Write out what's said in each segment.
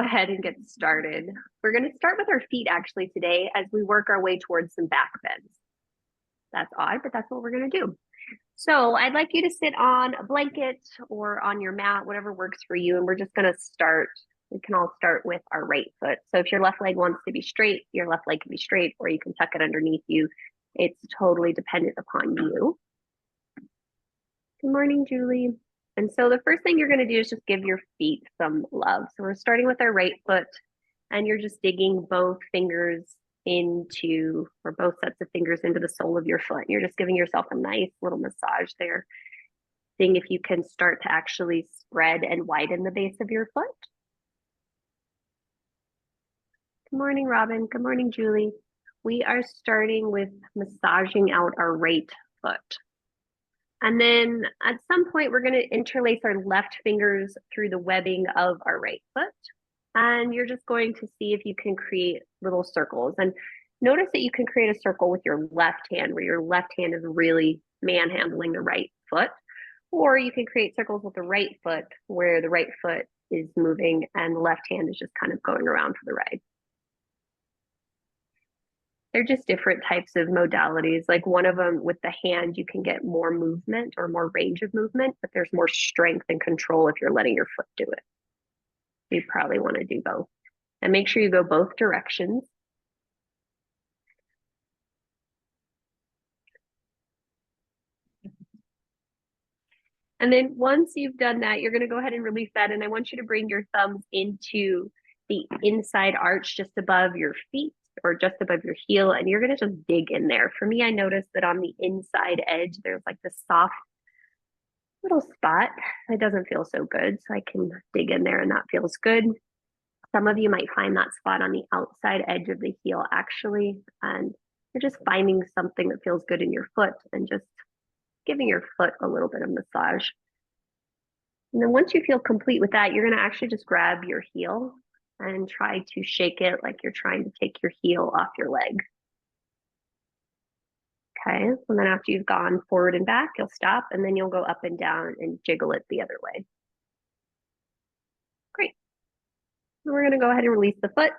ahead and get started. We're going to start with our feet actually today as we work our way towards some back bends. That's odd, but that's what we're going to do. So I'd like you to sit on a blanket or on your mat, whatever works for you. And we're just going to start. We can all start with our right foot. So if your left leg wants to be straight, your left leg can be straight, or you can tuck it underneath you. It's totally dependent upon you. Good morning, Julie. And so the first thing you're going to do is just give your feet some love. So we're starting with our right foot, and you're just digging both fingers into, or both sets of fingers into the sole of your foot. You're just giving yourself a nice little massage there, seeing if you can start to actually spread and widen the base of your foot. Good morning, Robin. Good morning, Julie. We are starting with massaging out our right foot. And then at some point, we're going to interlace our left fingers through the webbing of our right foot. And you're just going to see if you can create little circles. And notice that you can create a circle with your left hand, where your left hand is really manhandling the right foot. Or you can create circles with the right foot, where the right foot is moving and the left hand is just kind of going around for the ride. They're just different types of modalities. Like one of them with the hand, you can get more movement or more range of movement, but there's more strength and control if you're letting your foot do it. You probably want to do both. And make sure you go both directions. And then once you've done that, you're going to go ahead and release that. And I want you to bring your thumbs into the inside arch just above your feet or just above your heel. And you're going to just dig in there. For me, I noticed that on the inside edge, there's like this soft little spot. It doesn't feel so good. So I can dig in there and that feels good. Some of you might find that spot on the outside edge of the heel actually. And you're just finding something that feels good in your foot and just giving your foot a little bit of massage. And then once you feel complete with that, you're going to actually just grab your heel and try to shake it like you're trying to take your heel off your leg. Okay, and then after you've gone forward and back, you'll stop and then you'll go up and down and jiggle it the other way. Great. And we're going to go ahead and release the foot.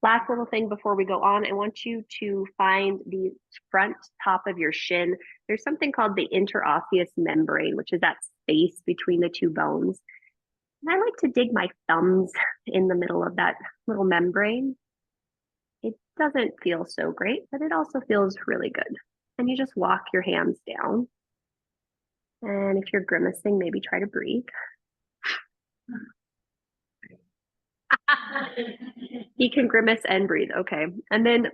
Last little thing before we go on, I want you to find the front top of your shin. There's something called the interosseous membrane, which is that space between the two bones. And I like to dig my thumbs in the middle of that little membrane. It doesn't feel so great, but it also feels really good. And you just walk your hands down. And if you're grimacing, maybe try to breathe. He can grimace and breathe. Okay. And then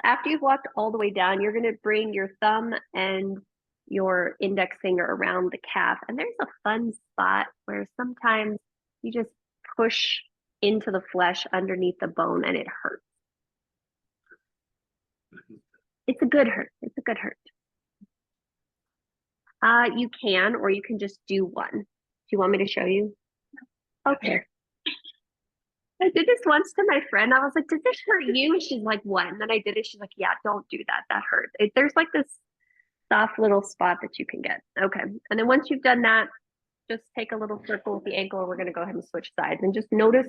after you've walked all the way down, you're going to bring your thumb and your index finger around the calf. And there's a fun spot where sometimes you just push into the flesh underneath the bone and it hurts. It's a good hurt. It's a good hurt. You can, or you can just do one. Do you want me to show you? Okay. I did this once to my friend. I was like, does this hurt you? She's like, what? And then I did it. She's like, yeah, don't do that. That hurts. There's like this soft little spot that you can get. Okay. And then once you've done that, just take a little circle with the ankle. We're going to go ahead and switch sides and just notice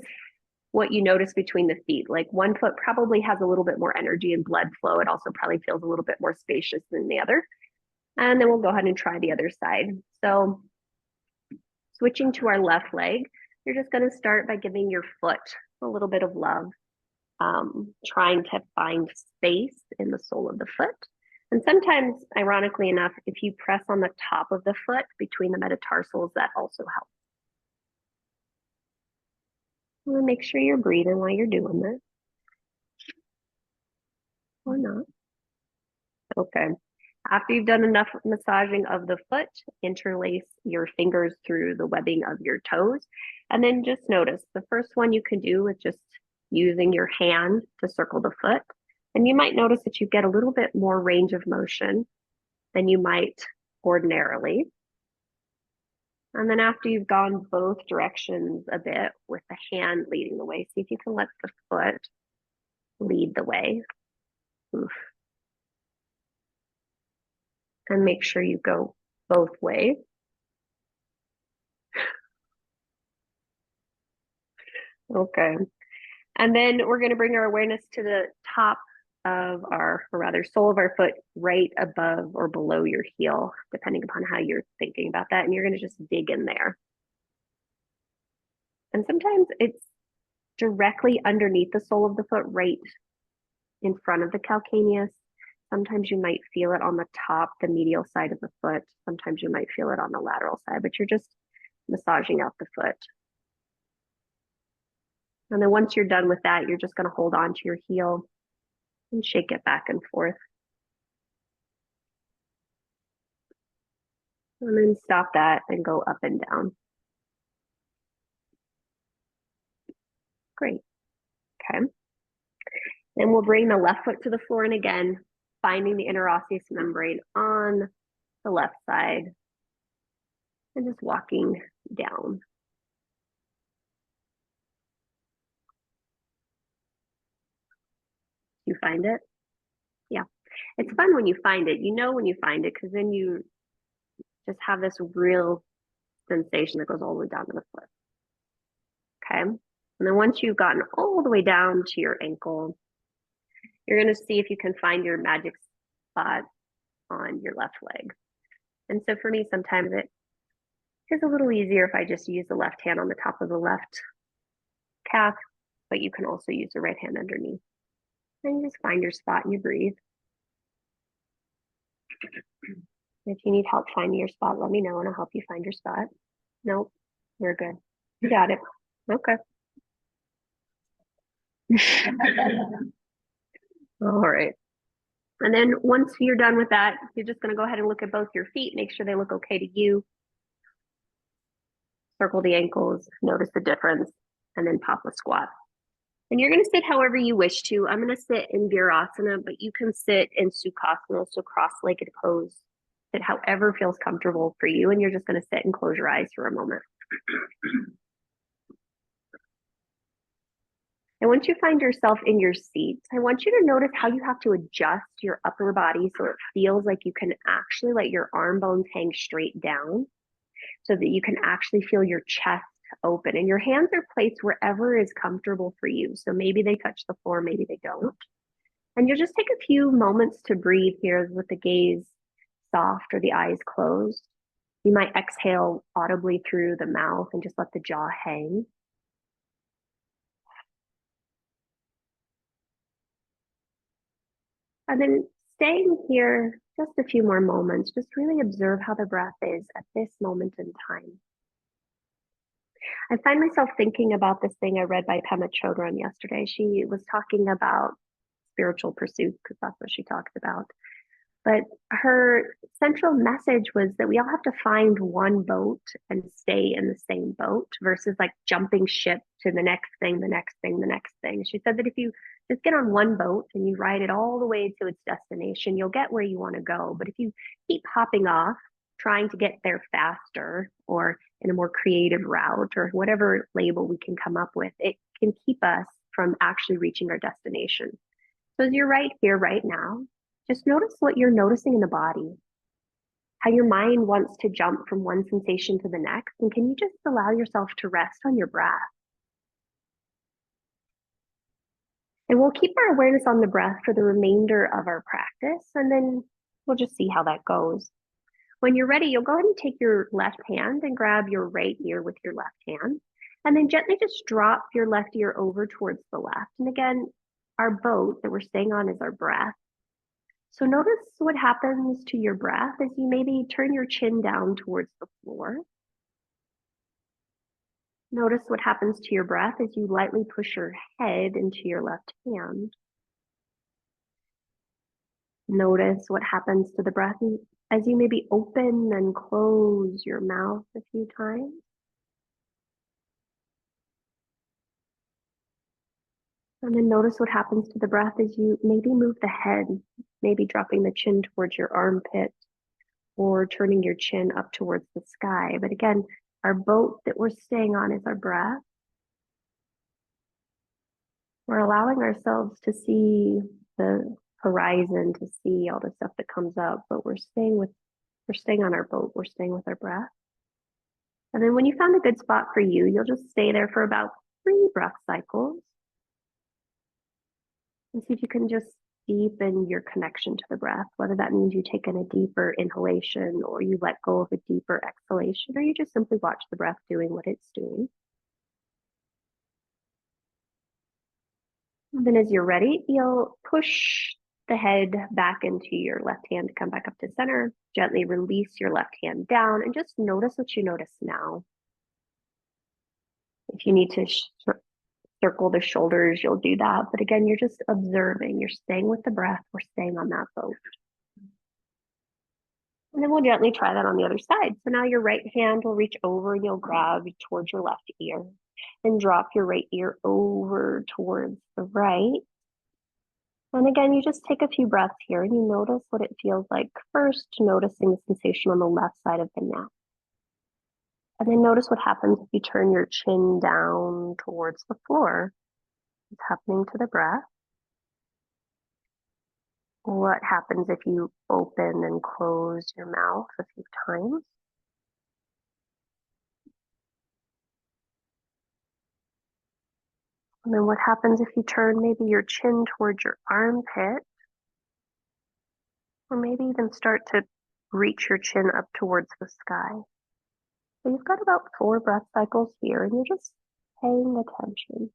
what you notice between the feet. Like one foot probably has a little bit more energy and blood flow. It also probably feels a little bit more spacious than the other. And then we'll go ahead and try the other side. So switching to our left leg, you're just going to start by giving your foot a little bit of love, trying to find space in the sole of the foot. And sometimes, ironically enough, if you press on the top of the foot between the metatarsals, that also helps. And make sure you're breathing while you're doing this. Or not. Okay. After you've done enough massaging of the foot, interlace your fingers through the webbing of your toes. And then just notice the first one you can do with just using your hand to circle the foot. And you might notice that you get a little bit more range of motion than you might ordinarily. And then after you've gone both directions a bit with the hand leading the way, see if you can let the foot lead the way. Oof. And make sure you go both ways. Okay. And then we're going to bring our awareness to the top of our, or rather, sole of our foot, right above or below your heel, depending upon how you're thinking about that. And you're going to just dig in there. And sometimes it's directly underneath the sole of the foot, right in front of the calcaneus. Sometimes you might feel it on the top, the medial side of the foot. Sometimes you might feel it on the lateral side, but you're just massaging out the foot. And then once you're done with that, you're just going to hold on to your heel and shake it back and forth. And then stop that and go up and down. Great. Okay. Then we'll bring the left foot to the floor, and again, finding the interosseous membrane on the left side and just walking down. You find it? Yeah. It's fun when you find it. You know when you find it because then you just have this real sensation that goes all the way down to the foot. Okay. And then once you've gotten all the way down to your ankle, you're going to see if you can find your magic spot on your left leg. And so for me, sometimes it is a little easier if I just use the left hand on the top of the left calf, but you can also use the right hand underneath. And you just find your spot and you breathe. If you need help finding your spot, let me know and I'll help you find your spot. Nope, we're good. You got it. Okay. All right. And then once you're done with that, you're just going to go ahead and look at both your feet, make sure they look okay to you. Circle the ankles, notice the difference, and then pop a squat. And you're going to sit however you wish to. I'm going to sit in Virasana, but you can sit in Sukhasana, so cross-legged pose. Sit however feels comfortable for you, and you're just going to sit and close your eyes for a moment. And once you find yourself in your seat, I want you to notice how you have to adjust your upper body so it feels like you can actually let your arm bones hang straight down so that you can actually feel your chest open. And your hands are placed wherever is comfortable for you. So maybe they touch the floor, maybe they don't. And you'll just take a few moments to breathe here with the gaze soft or the eyes closed. You might exhale audibly through the mouth and just let the jaw hang. And then staying here just a few more moments, just really observe how the breath is at this moment in time. I find myself thinking about this thing I read by Pema Chodron yesterday. She was talking about spiritual pursuits because that's what she talks about. But her central message was that we all have to find one boat and stay in the same boat versus like jumping ship to the next thing, the next thing, the next thing. She said that if you just get on one boat and you ride it all the way to its destination, you'll get where you want to go. But if you keep hopping off, trying to get there faster or in a more creative route or whatever label we can come up with, it can keep us from actually reaching our destination. So as you're right here, right now, just notice what you're noticing in the body, how your mind wants to jump from one sensation to the next. And can you just allow yourself to rest on your breath? And we'll keep our awareness on the breath for the remainder of our practice, and then we'll just see how that goes. When you're ready, you'll go ahead and take your left hand and grab your right ear with your left hand, and then gently just drop your left ear over towards the left. And again, our boat that we're staying on is our breath. So notice what happens to your breath as you maybe turn your chin down towards the floor. Notice what happens to your breath as you lightly push your head into your left hand. Notice what happens to the breath as you maybe open and close your mouth a few times. And then notice what happens to the breath as you maybe move the head, maybe dropping the chin towards your armpit or turning your chin up towards the sky. But again, our boat that we're staying on is our breath. We're allowing ourselves to see the horizon, to see all the stuff that comes up, but we're staying on our boat, we're staying with our breath. And then when you found a good spot for you, you'll just stay there for about 3 breath cycles. And see if you can just deepen your connection to the breath, whether that means you take in a deeper inhalation or you let go of a deeper exhalation, or you just simply watch the breath doing what it's doing. And then as you're ready, you'll push the head back into your left hand to come back up to center. Gently release your left hand down and just notice what you notice now. If you need to circle the shoulders, you'll do that. But again, you're just observing. You're staying with the breath. We're staying on that boat. And then we'll gently try that on the other side. So now your right hand will reach over and you'll grab towards your left ear and drop your right ear over towards the right. And again, you just take a few breaths here and you notice what it feels like first, noticing the sensation on the left side of the neck. And then notice what happens if you turn your chin down towards the floor. What's happening to the breath? What happens if you open and close your mouth a few times? And then what happens if you turn maybe your chin towards your armpit? Or maybe even start to reach your chin up towards the sky. So you've got about 4 breath cycles here, and you're just paying attention.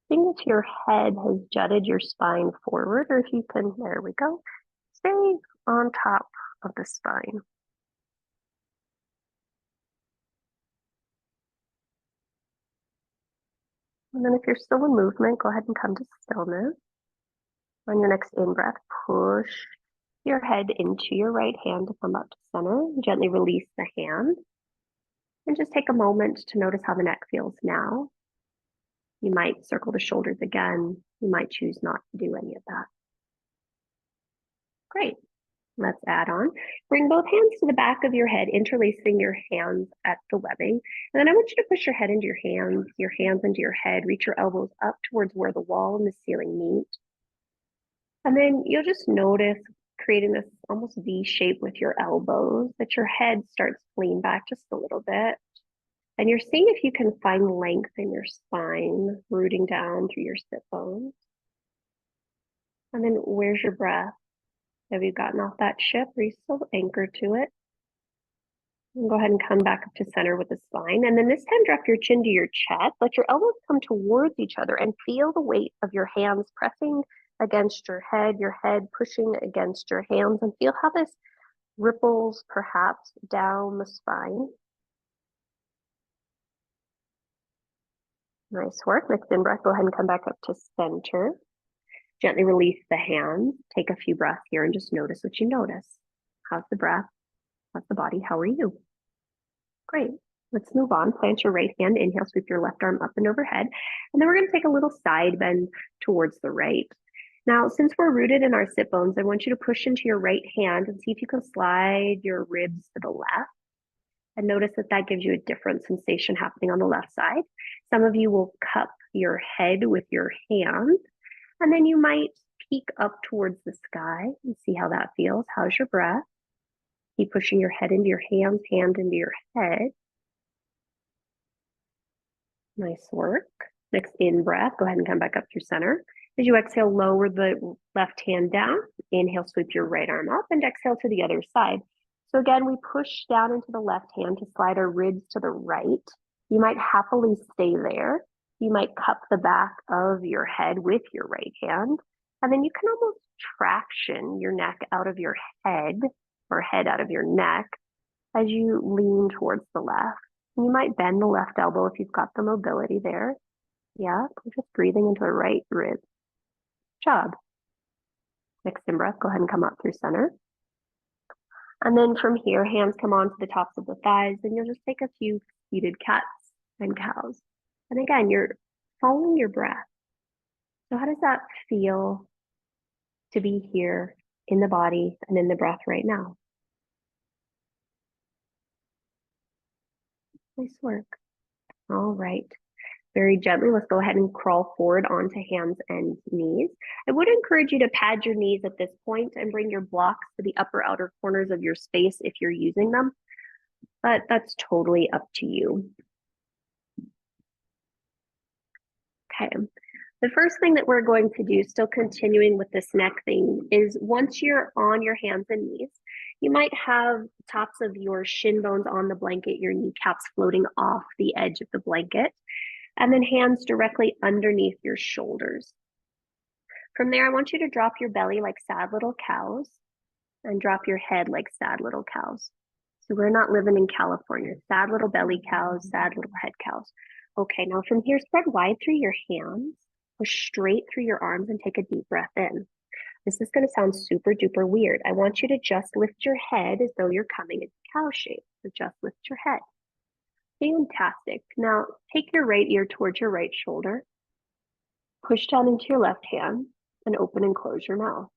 Seeing if your head has jutted your spine forward, or if you can, there we go, stay on top of the spine. And then if you're still in movement, go ahead and come to stillness. On your next in-breath, push your head into your right hand to come up to center. Gently release the hand. And just take a moment to notice how the neck feels now. You might circle the shoulders again. You might choose not to do any of that. Great. Let's add on. Bring both hands to the back of your head, interlacing your hands at the webbing. And then I want you to push your head into your hands into your head, reach your elbows up towards where the wall and the ceiling meet. And then you'll just notice creating this almost V shape with your elbows, that your head starts to lean back just a little bit. And you're seeing if you can find length in your spine, rooting down through your sit bones. And then where's your breath? Have you gotten off that ship? Are you still anchored to it? And go ahead and come back up to center with the spine. And then this time, drop your chin to your chest. Let your elbows come towards each other and feel the weight of your hands pressing against your head pushing against your hands, and feel how this ripples perhaps down the spine. Nice work. Next in breath, go ahead and come back up to center. Gently release the hands. Take a few breaths here and just notice what you notice. How's the breath? How's the body? How are you? Great. Let's move on. Plant your right hand. Inhale, sweep your left arm up and overhead. And then we're going to take a little side bend towards the right. Now, since we're rooted in our sit bones, I want you to push into your right hand and see if you can slide your ribs to the left. And notice that that gives you a different sensation happening on the left side. Some of you will cup your head with your hand, and then you might peek up towards the sky and see how that feels. How's your breath? Keep pushing your head into your hands, hand into your head. Nice work. Next in breath, go ahead and come back up through center. As you exhale, lower the left hand down. Inhale, sweep your right arm up, and exhale to the other side. So again, we push down into the left hand to slide our ribs to the right. You might happily stay there. You might cup the back of your head with your right hand, and then you can almost traction your neck out of your head, or head out of your neck, as you lean towards the left. You might bend the left elbow if you've got the mobility there. Yeah, just breathing into the right rib. Job. Next in breath, go ahead and come up through center. And then from here, hands come onto the tops of the thighs, and you'll just take a few seated cats and cows. And again, you're following your breath. So how does that feel to be here in the body and in the breath right now? Nice work. All right. Very gently, let's go ahead and crawl forward onto hands and knees. I would encourage you to pad your knees at this point and bring your blocks to the upper outer corners of your space if you're using them, but that's totally up to you. Okay. The first thing that we're going to do, still continuing with this neck thing, is once you're on your hands and knees, you might have tops of your shin bones on the blanket, your kneecaps floating off the edge of the blanket, and then hands directly underneath your shoulders. From there, I want you to drop your belly like sad little cows and drop your head like sad little cows. So we're not living in California. Sad little belly cows, sad little head cows. Okay, now from here, spread wide through your hands, push straight through your arms, and take a deep breath in. This is going to sound super duper weird. I want you to just lift your head as though you're coming into cow shape. So just lift your head. Fantastic. Now take your right ear towards your right shoulder, push down into your left hand, and open and close your mouth.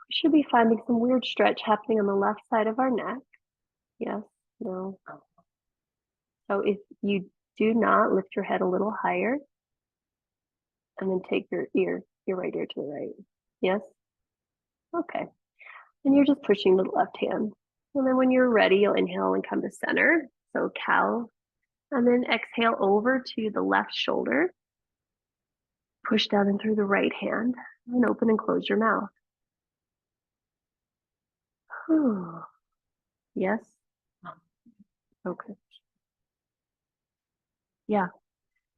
We should be finding some weird stretch happening on the left side of our neck. Yes, no. So if you do not, lift your head a little higher, and then take your right ear to the right. Yes? Okay. And you're just pushing the left hand. And then when you're ready, you'll inhale and come to center. So cow. And then exhale over to the left shoulder. Push down and through the right hand. And open and close your mouth. Yes? Okay. Yeah.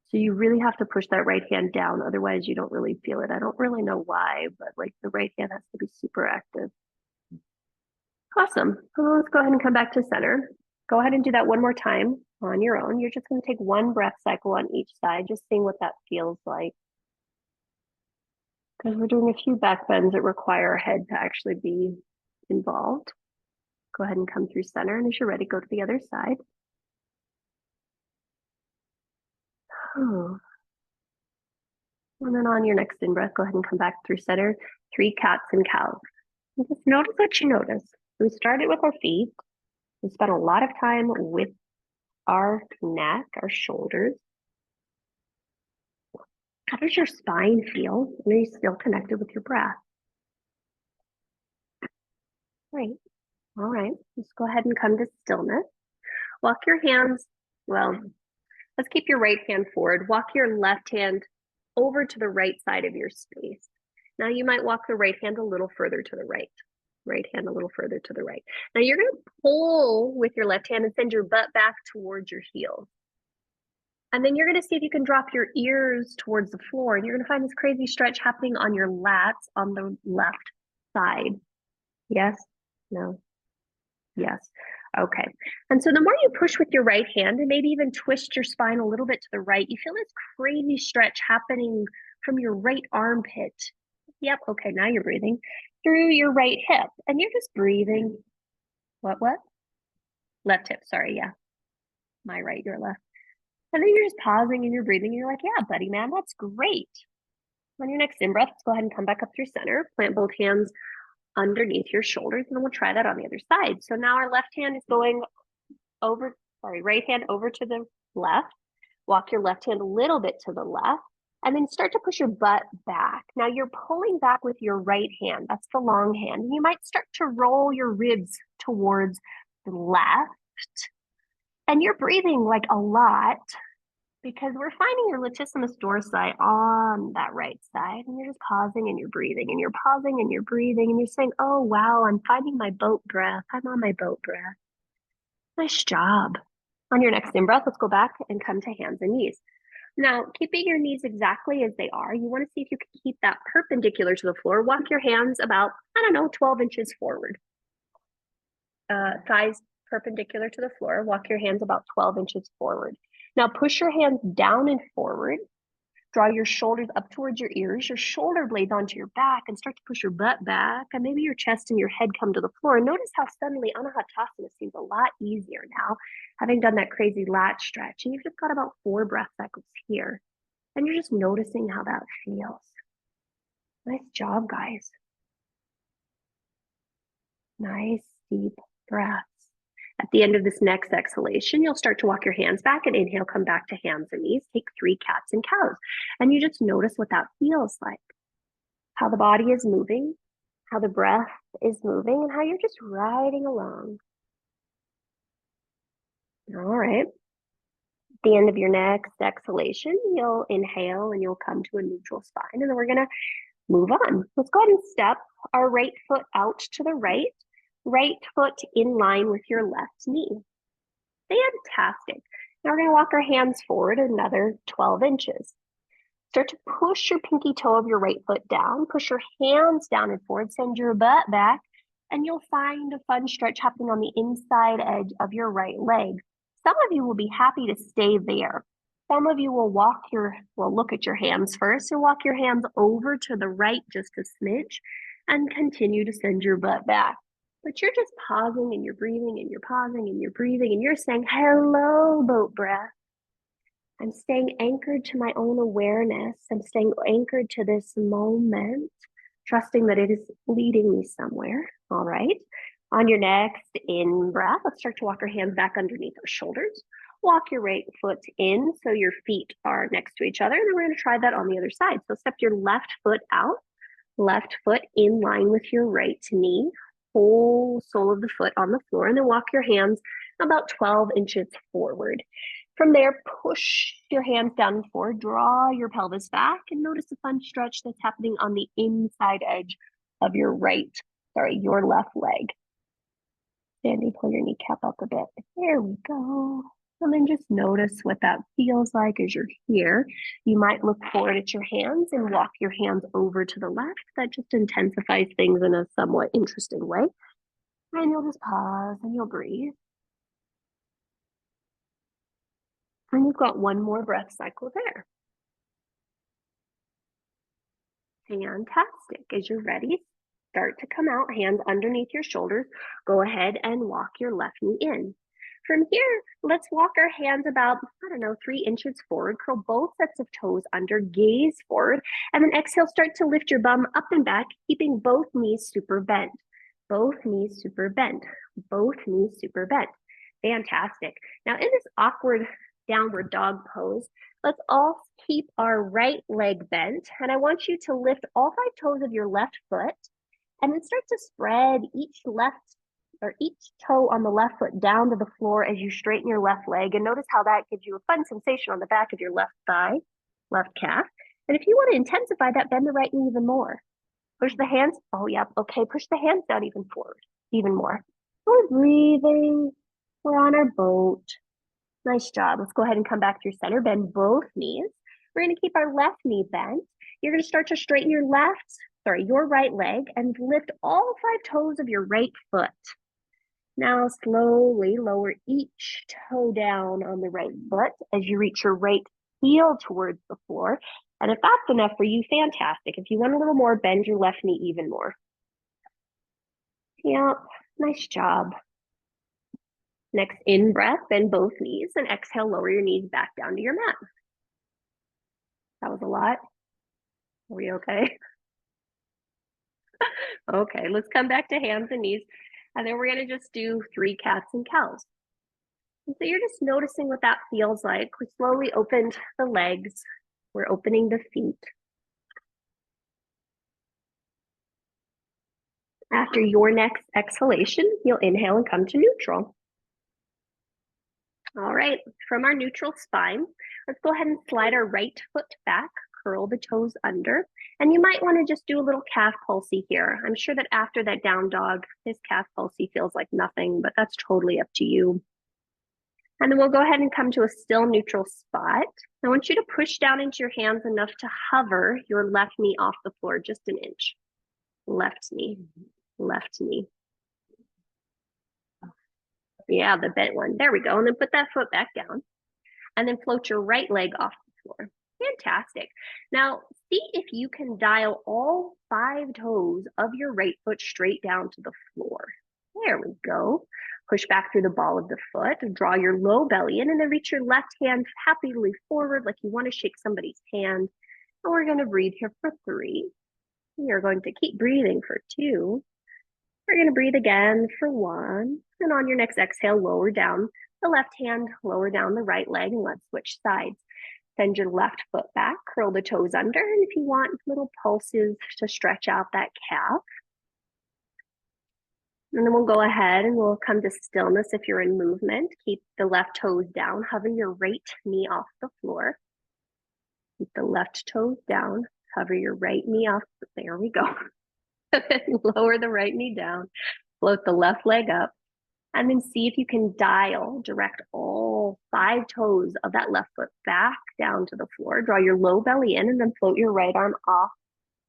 So you really have to push that right hand down. Otherwise, you don't really feel it. I don't really know why, but like the right hand has to be super active. Awesome. Well, let's go ahead and come back to center. Go ahead and do that one more time on your own. You're just going to take one breath cycle on each side, just seeing what that feels like. Because we're doing a few back bends that require our head to actually be involved. Go ahead and come through center, and as you're ready, go to the other side. Oh. And then on your next in-breath, go ahead and come back through center. 3 cats and cows. And just notice what you notice. We started with our feet. We spent a lot of time with our neck, our shoulders. How does your spine feel? Are you still connected with your breath? Great. All right. Let's go ahead and come to stillness. Walk your hands, well, let's keep your right hand forward. Walk your left hand over to the right side of your space. Now you might walk the right hand a little further to the right. Right hand a little further to the right. Now you're going to pull with your left hand and send your butt back towards your heels. And then you're going to see if you can drop your ears towards the floor, and you're going to find this crazy stretch happening on your lats on the left side. Yes? No? Yes. Okay. And so the more you push with your right hand and maybe even twist your spine a little bit to the right, you feel this crazy stretch happening from your right armpit. Yep. Okay. Now you're breathing through your right hip, and you're just breathing. What? Left hip. Sorry. Yeah. My right, your left. And then you're just pausing and you're breathing. And you're like, yeah, buddy, man, that's great. On your next in-breath, let's go ahead and come back up through center. Plant both hands underneath your shoulders, and then we'll try that on the other side. So now our left hand is going over, right hand over to the left. Walk your left hand a little bit to the left, and then start to push your butt back. Now you're pulling back with your right hand. That's the long hand. And you might start to roll your ribs towards the left. And you're breathing like a lot because we're finding your latissimus dorsi on that right side. And you're just pausing and you're breathing, and you're pausing and you're breathing, and you're saying, oh, wow, I'm finding my boat breath. I'm on my boat breath. Nice job. On your next in-breath, let's go back and come to hands and knees. Now, keeping your knees exactly as they are, you want to see if you can keep that perpendicular to the floor. Walk your hands about, 12 inches forward. Thighs perpendicular to the floor. Walk your hands about 12 inches forward. Now, push your hands down and forward. Draw your shoulders up towards your ears, your shoulder blades onto your back, and start to push your butt back. And maybe your chest and your head come to the floor. And notice how suddenly Anahatasana seems a lot easier now, having done that crazy lat stretch. And you've just got about 4 breath cycles here. And you're just noticing how that feels. Nice job, guys. Nice, deep breaths. At the end of this next exhalation, you'll start to walk your hands back, and inhale, come back to hands and knees. Take 3 cats and cows. And you just notice what that feels like. How the body is moving, how the breath is moving, and how you're just riding along. All right. the end of your next exhalation, you'll inhale and you'll come to a neutral spine. And then we're going to move on. Let's go ahead and step our right foot out to the right foot in line with your left knee. Fantastic. Now we're going to walk our hands forward another 12 inches. Start to push your pinky toe of your right foot down, push your hands down and forward, send your butt back, and you'll find a fun stretch happening on the inside edge of your right leg. Some of you will be happy to stay there. Some of you will look at your hands first and walk your hands over to the right just a smidge and continue to send your butt back. But you're just pausing and you're breathing and you're pausing and you're breathing and you're saying, hello, boat breath. I'm staying anchored to my own awareness. I'm staying anchored to this moment, trusting that it is leading me somewhere. All right. On your next in-breath, let's start to walk our hands back underneath our shoulders. Walk your right foot in so your feet are next to each other. And then we're going to try that on the other side. So step your left foot out, left foot in line with your right knee, whole sole of the foot on the floor, and then walk your hands about 12 inches forward. From there, push your hands down and forward, draw your pelvis back, and notice the fun stretch that's happening on the inside edge of your your left leg. Sandy, pull your kneecap up a bit. There we go. And then just notice what that feels like as you're here. You might look forward at your hands and walk your hands over to the left. That just intensifies things in a somewhat interesting way. And you'll just pause and you'll breathe. And you've got one more breath cycle there. Fantastic. As you're ready, start to come out, hands underneath your shoulders. Go ahead and walk your left knee in. From here, let's walk our hands about, 3 inches forward. Curl both sets of toes under, gaze forward, and then exhale, start to lift your bum up and back, keeping both knees super bent. Both knees super bent. Both knees super bent. Fantastic. Now in this awkward downward dog pose, let's all keep our right leg bent. And I want you to lift all 5 toes of your left foot and then start to spread each toe on the left foot down to the floor as you straighten your left leg. And notice how that gives you a fun sensation on the back of your left thigh, left calf. And if you want to intensify that, bend the right knee even more. Push the hands. Oh, yep. Okay. Push the hands down even forward, even more. We're breathing. We're on our boat. Nice job. Let's go ahead and come back to your center. Bend both knees. We're going to keep our left knee bent. You're going to start to straighten your your right leg and lift all 5 toes of your right foot. Now slowly lower each toe down on the right foot as you reach your right heel towards the floor. And if that's enough for you, fantastic. If you want a little more, bend your left knee even more. Yep, nice job. Next in breath, bend both knees, and exhale, lower your knees back down to your mat. That was a lot. Are we okay? Okay, let's come back to hands and knees. And then we're going to just do 3 cats and cows. And so you're just noticing what that feels like. We slowly opened the legs. We're opening the feet. After your next exhalation, you'll inhale and come to neutral. All right, from our neutral spine, let's go ahead and slide our right foot back, curl the toes under, and you might want to just do a little calf pulsey here. I'm sure that after that down dog, this calf pulsey feels like nothing, but that's totally up to you. And then we'll go ahead and come to a still neutral spot. I want you to push down into your hands enough to hover your left knee off the floor, just an inch. Left knee, left knee. Yeah, the bent one. There we go. And then put that foot back down. And then float your right leg off the floor. Fantastic. Now, see if you can dial all 5 toes of your right foot straight down to the floor. There we go. Push back through the ball of the foot. Draw your low belly in and then reach your left hand happily forward like you want to shake somebody's hand. And we're going to breathe here for 3. We are going to keep breathing for 2. We're going to breathe again for 1. And on your next exhale, lower down the left hand, lower down the right leg, and let's switch sides. Send your left foot back, curl the toes under, and if you want little pulses to stretch out that calf. And then we'll go ahead and we'll come to stillness if you're in movement. Keep the left toes down, hover your right knee off the floor. Keep the left toes down, hover your right knee off. There we go. Lower the right knee down, float the left leg up, and then see if you can direct all 5 toes of that left foot back down to the floor. Draw your low belly in and then float your right arm off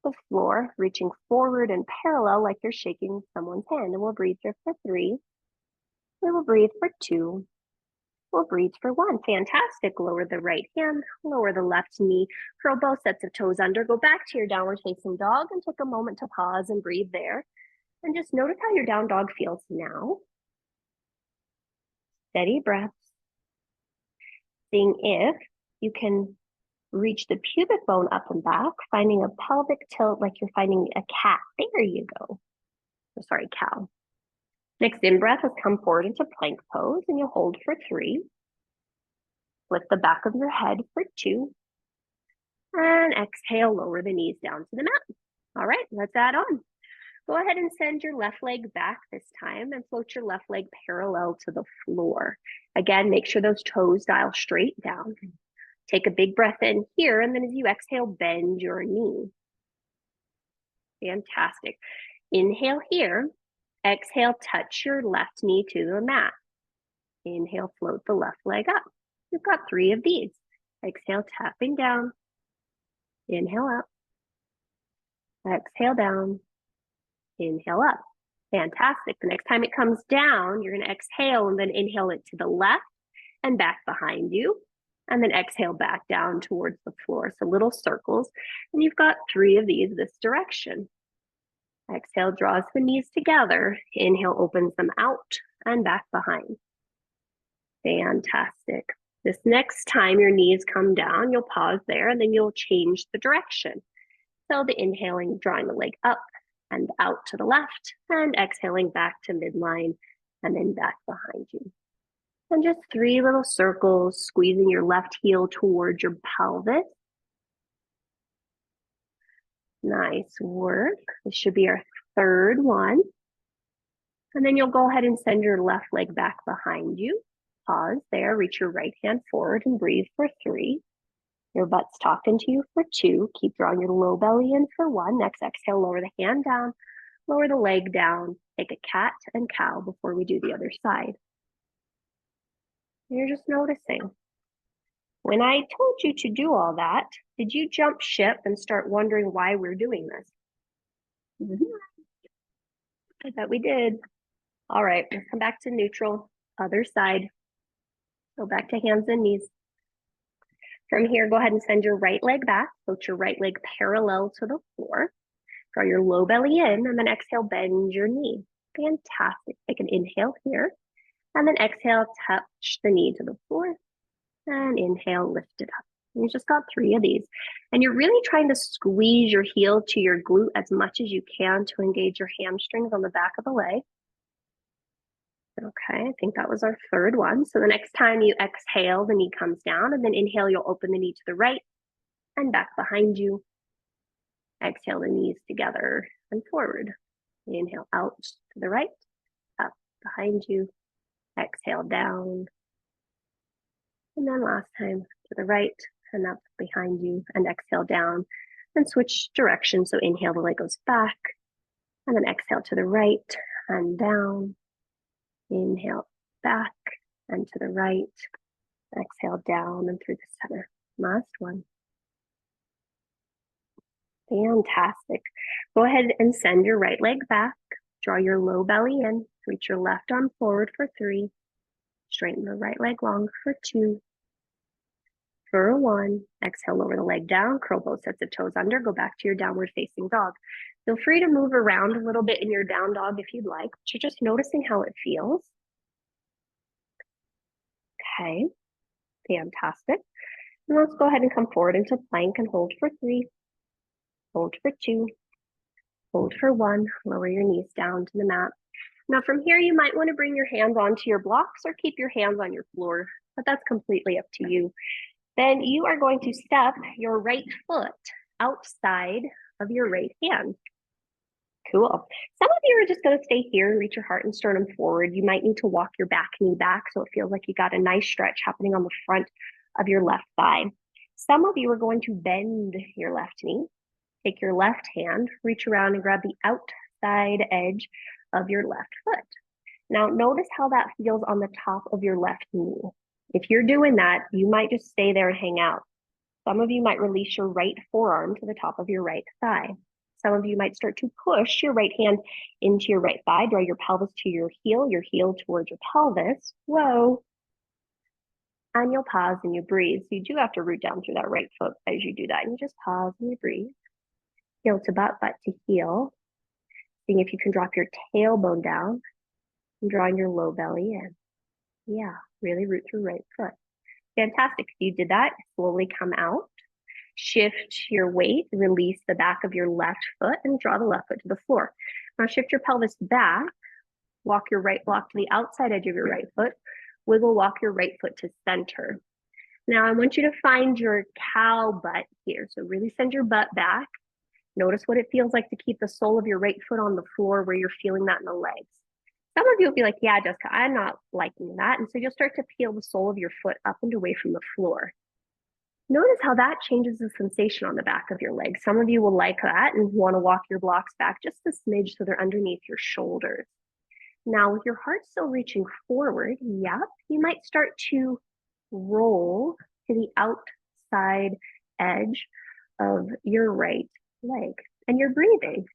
the floor, reaching forward and parallel like you're shaking someone's hand. And we'll breathe here for 3. We will breathe for 2. We'll breathe for 1. Fantastic. Lower the right hand, lower the left knee, curl both sets of toes under, go back to your downward facing dog and take a moment to pause and breathe there. And just notice how your down dog feels now. Steady breaths. Seeing if you can reach the pubic bone up and back, finding a pelvic tilt like you're finding a cat. There you go. Oh, sorry, cow. Next in breath is come forward into plank pose and you'll hold for 3. Lift the back of your head for 2. And exhale, lower the knees down to the mat. All right, let's add on. Go ahead and send your left leg back this time and float your left leg parallel to the floor. Again, make sure those toes dial straight down. Take a big breath in here, and then as you exhale, bend your knee. Fantastic. Inhale here. Exhale, touch your left knee to the mat. Inhale, float the left leg up. You've got 3 of these. Exhale, tapping down. Inhale up. Exhale down. Inhale up. Fantastic. The next time it comes down, you're going to exhale and then inhale it to the left and back behind you. And then exhale back down towards the floor. So little circles. And you've got 3 of these this direction. Exhale, draws the knees together. Inhale, opens them out and back behind. Fantastic. This next time your knees come down, you'll pause there and then you'll change the direction. So the inhaling, drawing the leg up and out to the left, and exhaling back to midline and then back behind you. And just 3 little circles, squeezing your left heel towards your pelvis. Nice work. This should be our 3rd one. And then you'll go ahead and send your left leg back behind you. Pause there, reach your right hand forward and breathe for 3. Your butt's talking to you for 2. Keep drawing your low belly in for 1. Next exhale, lower the hand down, lower the leg down. Take a cat and cow before we do the other side. You're just noticing. When I told you to do all that, did you jump ship and start wondering why we're doing this? I bet we did. All right, let's come back to neutral. Other side. Go back to hands and knees. From here, go ahead and send your right leg back. Float your right leg parallel to the floor. Draw your low belly in, and then exhale, bend your knee. Fantastic. Take an inhale here. And then exhale, touch the knee to the floor. And inhale, lift it up. And you just got 3 of these. And you're really trying to squeeze your heel to your glute as much as you can to engage your hamstrings on the back of the leg. Okay, I think that was our 3rd one. So the next time you exhale, the knee comes down, and then inhale, you'll open the knee to the right and back behind you. Exhale the knees together and forward. Inhale out to the right, up behind you. Exhale down. And then last time to the right and up behind you, and exhale down and switch direction. So inhale, the leg goes back, and then exhale to the right and down. Inhale back and to the right. Exhale down and through the center. Last one. Fantastic. Go ahead and send your right leg back. Draw your low belly in. Reach your left arm forward for 3. Straighten the right leg long for 2. For 1. Exhale, lower the leg down. Curl both sets of toes under. Go back to your downward facing dog. Feel free to move around a little bit in your down dog if you'd like, but you're just noticing how it feels. Okay, fantastic. And let's go ahead and come forward into plank and hold for 3. Hold for 2. Hold for 1. Lower your knees down to the mat. Now from here, you might want to bring your hands onto your blocks or keep your hands on your floor, but that's completely up to you. Then you are going to step your right foot outside of your right hand. Cool. Some of you are just going to stay here and reach your heart and sternum forward. You might need to walk your back knee back so it feels like you got a nice stretch happening on the front of your left thigh. Some of you are going to bend your left knee. Take your left hand, reach around and grab the outside edge of your left foot. Now, notice how that feels on the top of your left knee. If you're doing that, you might just stay there and hang out. Some of you might release your right forearm to the top of your right thigh. Some of you might start to push your right hand into your right thigh, draw your pelvis to your heel towards your pelvis. Whoa. And you'll pause and you breathe. So you do have to root down through that right foot as you do that. And you just pause and you breathe. Heel to butt, butt to heel. Seeing if you can drop your tailbone down and drawing your low belly in. Yeah, really root through right foot. Fantastic. If you did that, slowly come out. Shift your weight, release the back of your left foot and draw the left foot to the floor. Now shift your pelvis back, walk your right block to the outside edge of your right foot, wiggle walk your right foot to center. Now I want you to find your cow butt here. So really send your butt back. Notice what it feels like to keep the sole of your right foot on the floor where you're feeling that in the legs. Some of you will be like, yeah, Jessica, I'm not liking that. And so you'll start to peel the sole of your foot up and away from the floor. Notice how that changes the sensation on the back of your leg. Some of you will like that and want to walk your blocks back just a smidge so they're underneath your shoulders. Now, with your heart still reaching forward, yep, you might start to roll to the outside edge of your right leg. And you're breathing.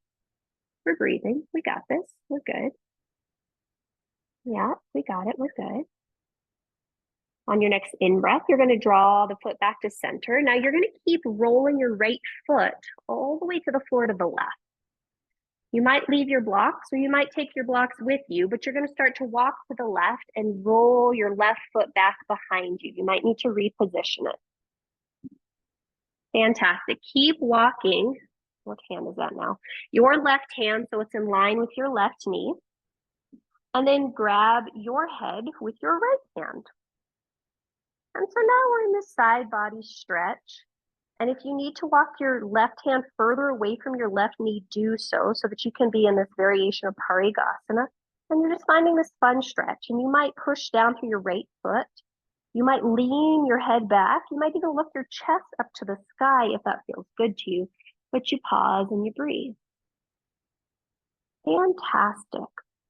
We're breathing. We got this. We're good. Yeah, we got it. We're good. On your next in-breath, you're going to draw the foot back to center. Now you're going to keep rolling your right foot all the way to the floor to the left. You might leave your blocks or you might take your blocks with you, but you're going to start to walk to the left and roll your left foot back behind you. You might need to reposition it. Fantastic. Keep walking. What hand is that now? Your left hand, so it's in line with your left knee. And then grab your head with your right hand. And so now we're in this side body stretch. And if you need to walk your left hand further away from your left knee, do so that you can be in this variation of Parigasana. And you're just finding this fun stretch. And you might push down through your right foot. You might lean your head back. You might even lift your chest up to the sky if that feels good to you. But you pause and you breathe. Fantastic.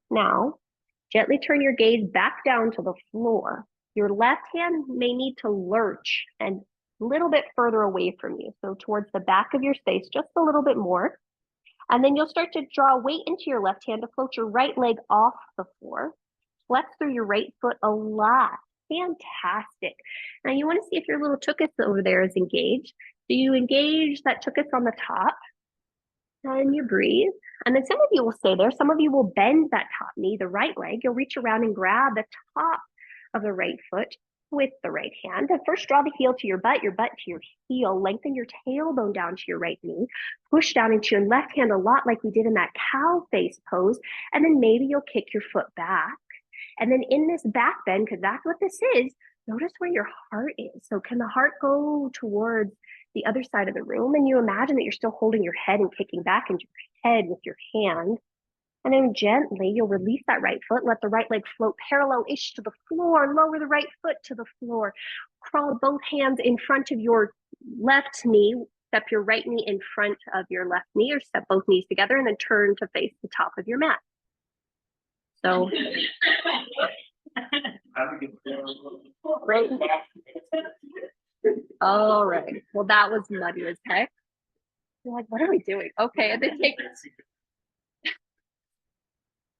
Now, gently turn your gaze back down to the floor. Your left hand may need to lurch and a little bit further away from you. So towards the back of your space, just a little bit more. And then you'll start to draw weight into your left hand to float your right leg off the floor. Flex through your right foot a lot. Fantastic. Now you want to see if your little tuchus over there is engaged. So you engage that tuchus on the top and you breathe. And then some of you will stay there. Some of you will bend that top knee, the right leg. You'll reach around and grab the top of the right foot with the right hand. And first draw the heel to your butt to your heel. Lengthen your tailbone down to your right knee. Push down into your left hand a lot like we did in that cow face pose. And then maybe you'll kick your foot back. And then in this back bend, because that's what this is, notice where your heart is. So can the heart go towards the other side of the room? And you imagine that you're still holding your head and kicking back into your head with your hand. And then gently, you'll release that right foot, let the right leg float parallel-ish to the floor, lower the right foot to the floor, crawl both hands in front of your left knee, step your right knee in front of your left knee, or step both knees together, and then turn to face the top of your mat. So, great. All right. Well, that was muddy as heck. You're like, what are we doing? Okay, and then take.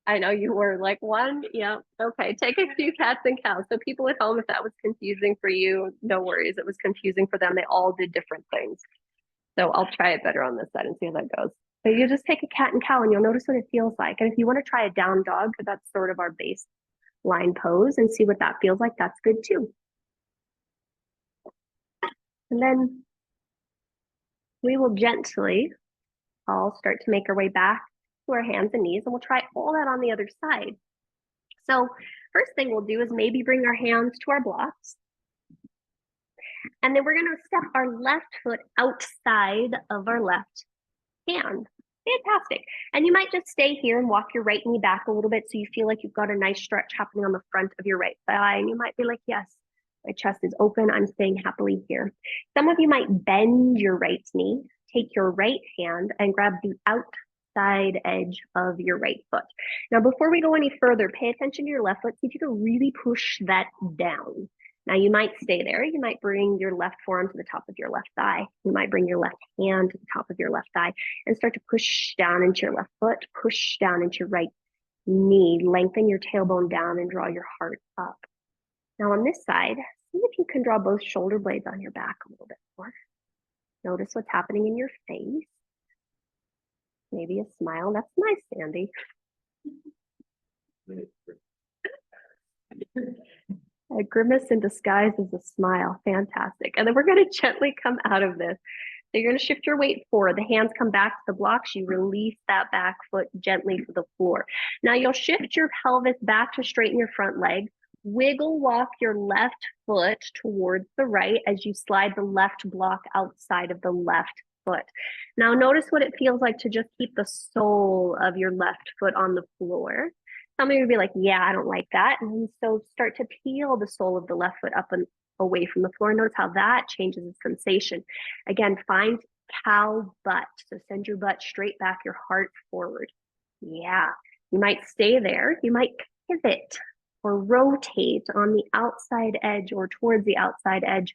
I know you were like one. Yeah. Okay. Take a few cats and cows. So people at home, if that was confusing for you, no worries. It was confusing for them. They all did different things. So I'll try it better on this side and see how that goes. But you just take a cat and cow and you'll notice what it feels like. And if you want to try a down dog, that's sort of our baseline pose, and see what that feels like, that's good too. And then we will gently all start to make our way back to our hands and knees, and we'll try all that on the other side. So first thing we'll do is maybe bring our hands to our blocks. And then we're going to step our left foot outside of our left hand. Fantastic. And you might just stay here and walk your right knee back a little bit so you feel like you've got a nice stretch happening on the front of your right thigh. And you might be like, yes, my chest is open. I'm staying happily here. Some of you might bend your right knee, take your right hand and grab the outside edge of your right foot. Now, before we go any further, pay attention to your left foot. See if you can really push that down. Now you might stay there. You might bring your left forearm to the top of your left thigh. You might bring your left hand to the top of your left thigh and start to push down into your left foot, push down into your right knee, lengthen your tailbone down and draw your heart up. Now on this side, see if you can draw both shoulder blades on your back a little bit more. Notice what's happening in your face. Maybe a smile. That's nice, Sandy. A grimace in disguise is a smile. Fantastic. And then we're going to gently come out of this. So you're going to shift your weight forward. The hands come back to the blocks. You release that back foot gently to the floor. Now you'll shift your pelvis back to straighten your front leg. Wiggle walk your left foot towards the right as you slide the left block outside of the left foot. Now notice what it feels like to just keep the sole of your left foot on the floor. Some of you will be like, yeah, I don't like that. And so start to peel the sole of the left foot up and away from the floor. Notice how that changes the sensation. Again, find cow butt. So send your butt straight back, your heart forward. Yeah, you might stay there. You might pivot or rotate on the outside edge or towards the outside edge.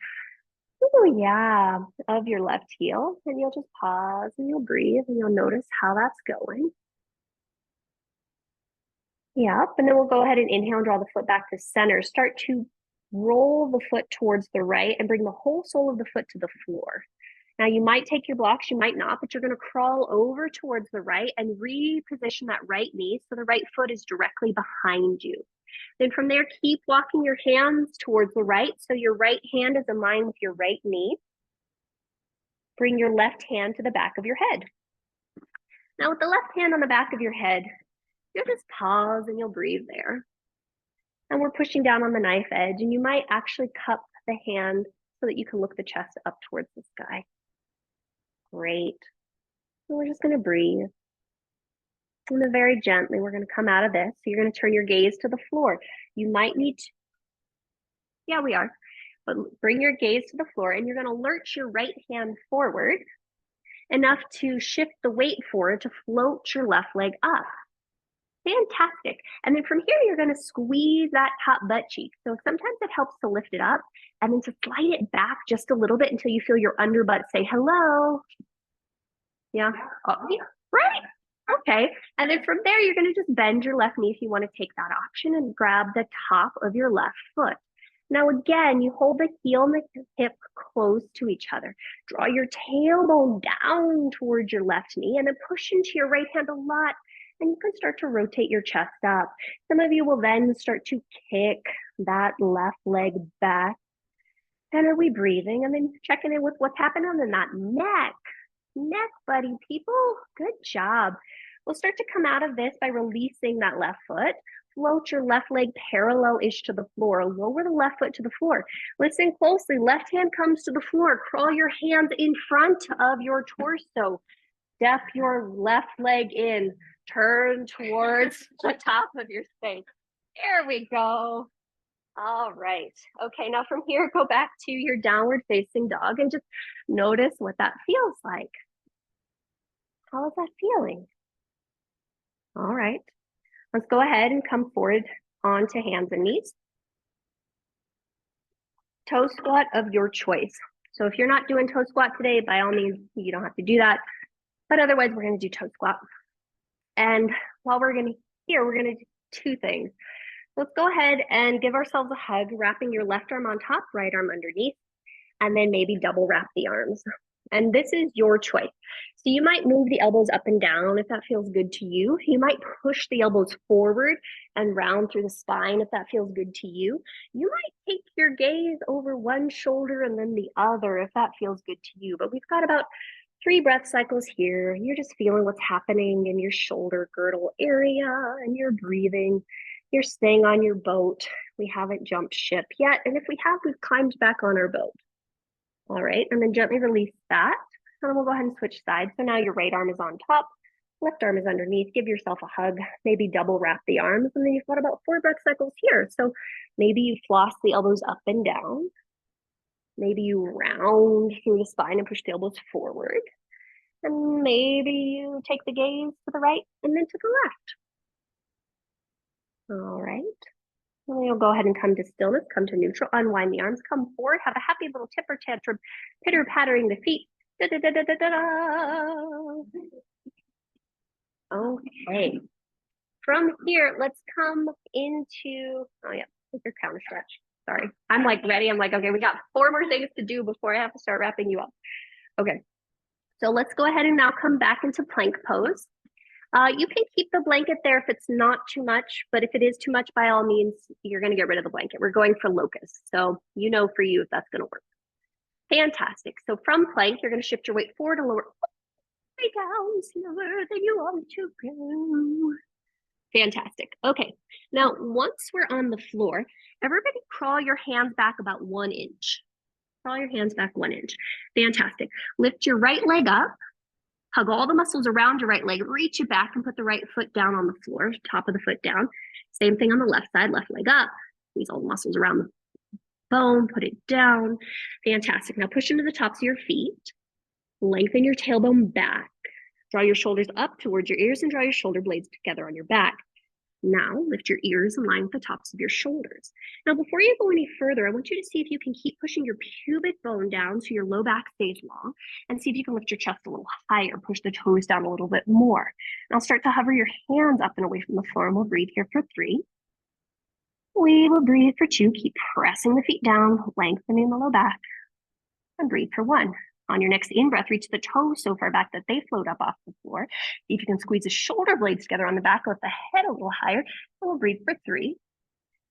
Oh yeah, of your left heel. And you'll just pause and you'll breathe and you'll notice how that's going. Yep, and then we'll go ahead and inhale and draw the foot back to center. Start to roll the foot towards the right and bring the whole sole of the foot to the floor. Now you might take your blocks, you might not, but you're going to crawl over towards the right and reposition that right knee so the right foot is directly behind you. Then from there, keep walking your hands towards the right so your right hand is in line with your right knee. Bring your left hand to the back of your head. Now with the left hand on the back of your head, you'll just pause and you'll breathe there. And we're pushing down on the knife edge, and you might actually cup the hand so that you can look the chest up towards the sky. Great. So we're just going to breathe. And then very gently, we're going to come out of this. So you're going to turn your gaze to the floor. You might need to, yeah, we are. But bring your gaze to the floor, and you're going to lurch your right hand forward enough to shift the weight forward to float your left leg up. Fantastic. And then from here, you're going to squeeze that top butt cheek. So sometimes it helps to lift it up and then to slide it back just a little bit until you feel your underbutt say hello. Yeah. Oh, yeah. Right. Okay. And then from there, you're going to just bend your left knee if you want to take that option and grab the top of your left foot. Now, again, you hold the heel and the hip close to each other. Draw your tailbone down towards your left knee and then push into your right hand a lot. And you can start to rotate your chest up. Some of you will then start to kick that left leg back. And are we breathing? And then checking in with what's happening on that neck. Neck, buddy, people. Good job. We'll start to come out of this by releasing that left foot. Float your left leg parallel-ish to the floor. Lower the left foot to the floor. Listen closely. Left hand comes to the floor. Crawl your hands in front of your torso. Step your left leg in. Turn towards the top of your space. There we go. All right. Okay, now from here, go back to your downward facing dog and just notice what that feels like. How is that feeling? All right. Let's go ahead and come forward onto hands and knees. Toe squat of your choice. So if you're not doing toe squat today, by all means, you don't have to do that. But otherwise, we're going to do toe squat. And while we're going to do two things. Let's go ahead and give ourselves a hug, wrapping your left arm on top, right arm underneath, and then maybe double wrap the arms. And this is your choice. So you might move the elbows up and down if that feels good to you. You might push the elbows forward and round through the spine if that feels good to you. You might take your gaze over one shoulder and then the other if that feels good to you. But we've got about 3 breath cycles here. You're just feeling what's happening in your shoulder girdle area and you're breathing. You're staying on your boat. We haven't jumped ship yet. And if we have, we've climbed back on our boat. All right, and then gently release that. And we'll go ahead and switch sides. So now your right arm is on top, Left arm is underneath. Give yourself a hug. Maybe double wrap the arms. And then you've got about 4 breath cycles here. So maybe you floss the elbows up and down. Maybe you round through the spine and push the elbows forward. And maybe you take the gaze to the right and then to the left. All right. And we'll go ahead and come to stillness, come to neutral, unwind the arms, come forward, have a happy little tipper tantrum, pitter pattering the feet. Da, da, da, da, da, da, da. Okay. From here, let's come into, oh yeah, take your counter stretch. Sorry. I'm like ready. I'm like, okay, we got 4 more things to do before I have to start wrapping you up. Okay. So let's go ahead and now come back into plank pose. You can keep the blanket there if it's not too much, but if it is too much, by all means, you're going to get rid of the blanket. We're going for locust. So you know for you if that's going to work. Fantastic. So from plank, you're going to shift your weight forward and lower, way down, slower than you want to go. Fantastic. Okay. Now, once we're on the floor, everybody crawl your hands back about 1 inch. Crawl your hands back 1 inch. Fantastic. Lift your right leg up. Hug all the muscles around your right leg. Reach it back and put the right foot down on the floor, top of the foot down. Same thing on the left side, left leg up. Squeeze all the muscles around the bone, put it down. Fantastic. Now push into the tops of your feet. Lengthen your tailbone back. Draw your shoulders up towards your ears and draw your shoulder blades together on your back. Now lift your ears in line with the tops of your shoulders. Now, before you go any further, I want you to see if you can keep pushing your pubic bone down so your low back stays long, and see if you can lift your chest a little higher, push the toes down a little bit more. And I'll start to hover your hands up and away from the floor, and we'll breathe here for 3. We will breathe for 2. Keep pressing the feet down, lengthening the low back, and breathe for 1. On your next in-breath, reach the toes so far back that they float up off the floor. See if you can squeeze the shoulder blades together on the back, lift the head a little higher, and we'll breathe for 3.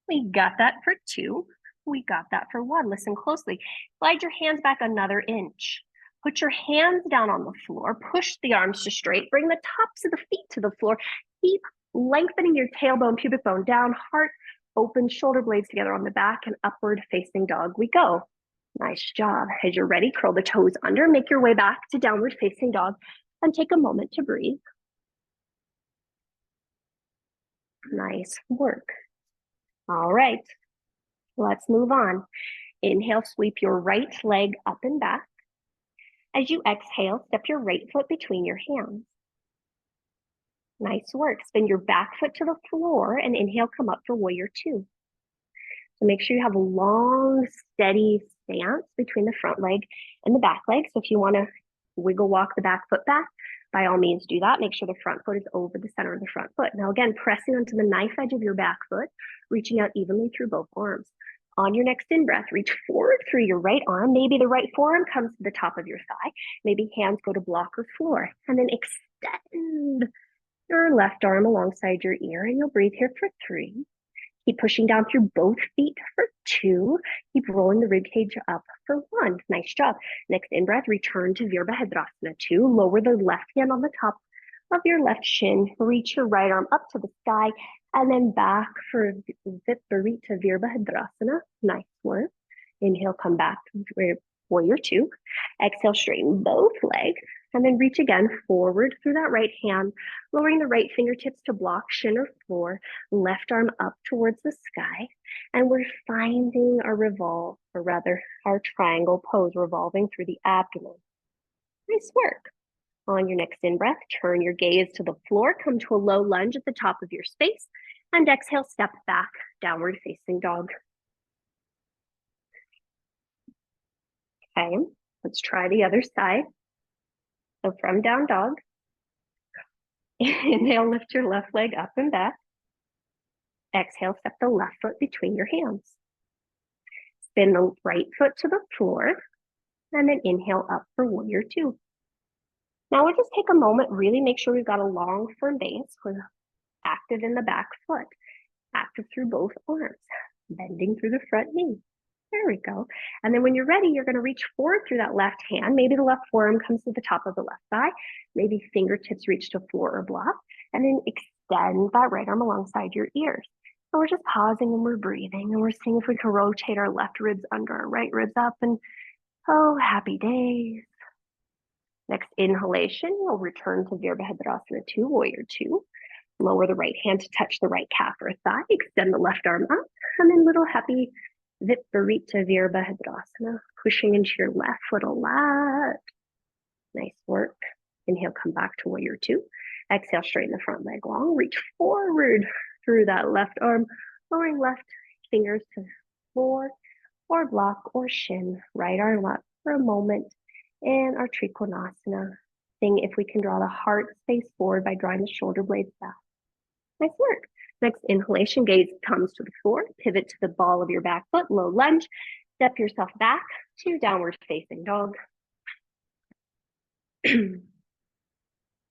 We got that for 2. We got that for 1. Listen closely. Slide your hands back another inch. Put your hands down on the floor. Push the arms to straight. Bring the tops of the feet to the floor. Keep lengthening your tailbone, pubic bone down, heart open, shoulder blades together on the back, and upward facing dog we go. Nice job. As you're ready, curl the toes under, make your way back to downward facing dog, and take a moment to breathe. Nice work. All right, let's move on. Inhale, sweep your right leg up and back. As you exhale, step your right foot between your hands. Nice work. Spin your back foot to the floor and inhale, come up for warrior 2. So make sure you have a long, steady stance between the front leg and the back leg. So if you want to wiggle walk the back foot back, by all means do that. Make sure the front foot is over the center of the front foot. Now again, pressing onto the knife edge of your back foot, reaching out evenly through both arms. On your next in-breath, reach forward through your right arm. Maybe the right forearm comes to the top of your thigh. Maybe hands go to block or floor. And then extend your left arm alongside your ear, and you'll breathe here for 3. Keep pushing down through both feet for 2. Keep rolling the rib cage up for 1. Nice job. Next in-breath, return to Virabhadrasana 2. Lower the left hand on the top of your left shin. Reach your right arm up to the sky, and then back for Viparita Virabhadrasana. Nice work. Inhale, come back to warrior 2. Exhale, straighten both legs. And then reach again forward through that right hand, lowering the right fingertips to block shin or floor, left arm up towards the sky. And we're finding our revolve, or rather our triangle pose, revolving through the abdomen. Nice work. On your next in-breath, turn your gaze to the floor, come to a low lunge at the top of your space, and exhale, step back, downward facing dog. Okay, let's try the other side. So from down dog, inhale, lift your left leg up and back. Exhale, step the left foot between your hands. Spin the right foot to the floor, and then inhale up for warrior 2. Now we'll just take a moment, really make sure we've got a long, firm base. We're active in the back foot, active through both arms, bending through the front knee. There we go. And then when you're ready, you're going to reach forward through that left hand. Maybe the left forearm comes to the top of the left thigh. Maybe fingertips reach to floor or block. And then extend that right arm alongside your ears. So we're just pausing and we're breathing. And we're seeing if we can rotate our left ribs under, our right ribs up. And oh, happy days. Next inhalation, you'll return to Virabhadrasana 2, Warrior 2. Lower the right hand to touch the right calf or thigh. Extend the left arm up. And then little happy Viparita Virabhadrasana. Pushing into your left foot a lot. Nice work. Inhale, come back to Warrior 2. Exhale, straighten the front leg long. Reach forward through that left arm. Lowering left fingers to floor or block or shin. Right arm up for a moment. And our Trikonasana. Seeing if we can draw the heart space forward by drawing the shoulder blades back. Nice work. Next inhalation, gaze comes to the floor. Pivot to the ball of your back foot. Low lunge. Step yourself back to downward facing dog.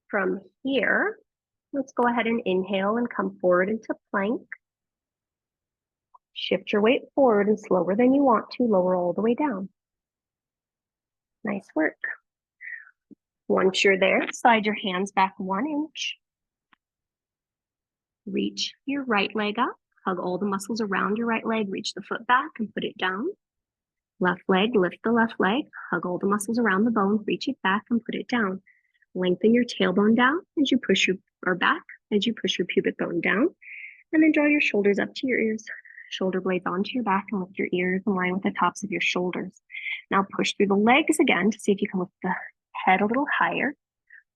From here, let's go ahead and inhale and come forward into plank. Shift your weight forward and slower than you want to, lower all the way down. Nice work. Once you're there, slide your hands back 1 inch. Reach your right leg up. Hug all the muscles around your right leg. Reach the foot back and put it down. Left leg, lift the left leg. Hug all the muscles around the bone. Reach it back and put it down. Lengthen your tailbone down as you push your back, as you push your pubic bone down. And then draw your shoulders up to your ears. Shoulder blades onto your back and lift your ears in line with the tops of your shoulders. Now push through the legs again to see if you can lift the head a little higher.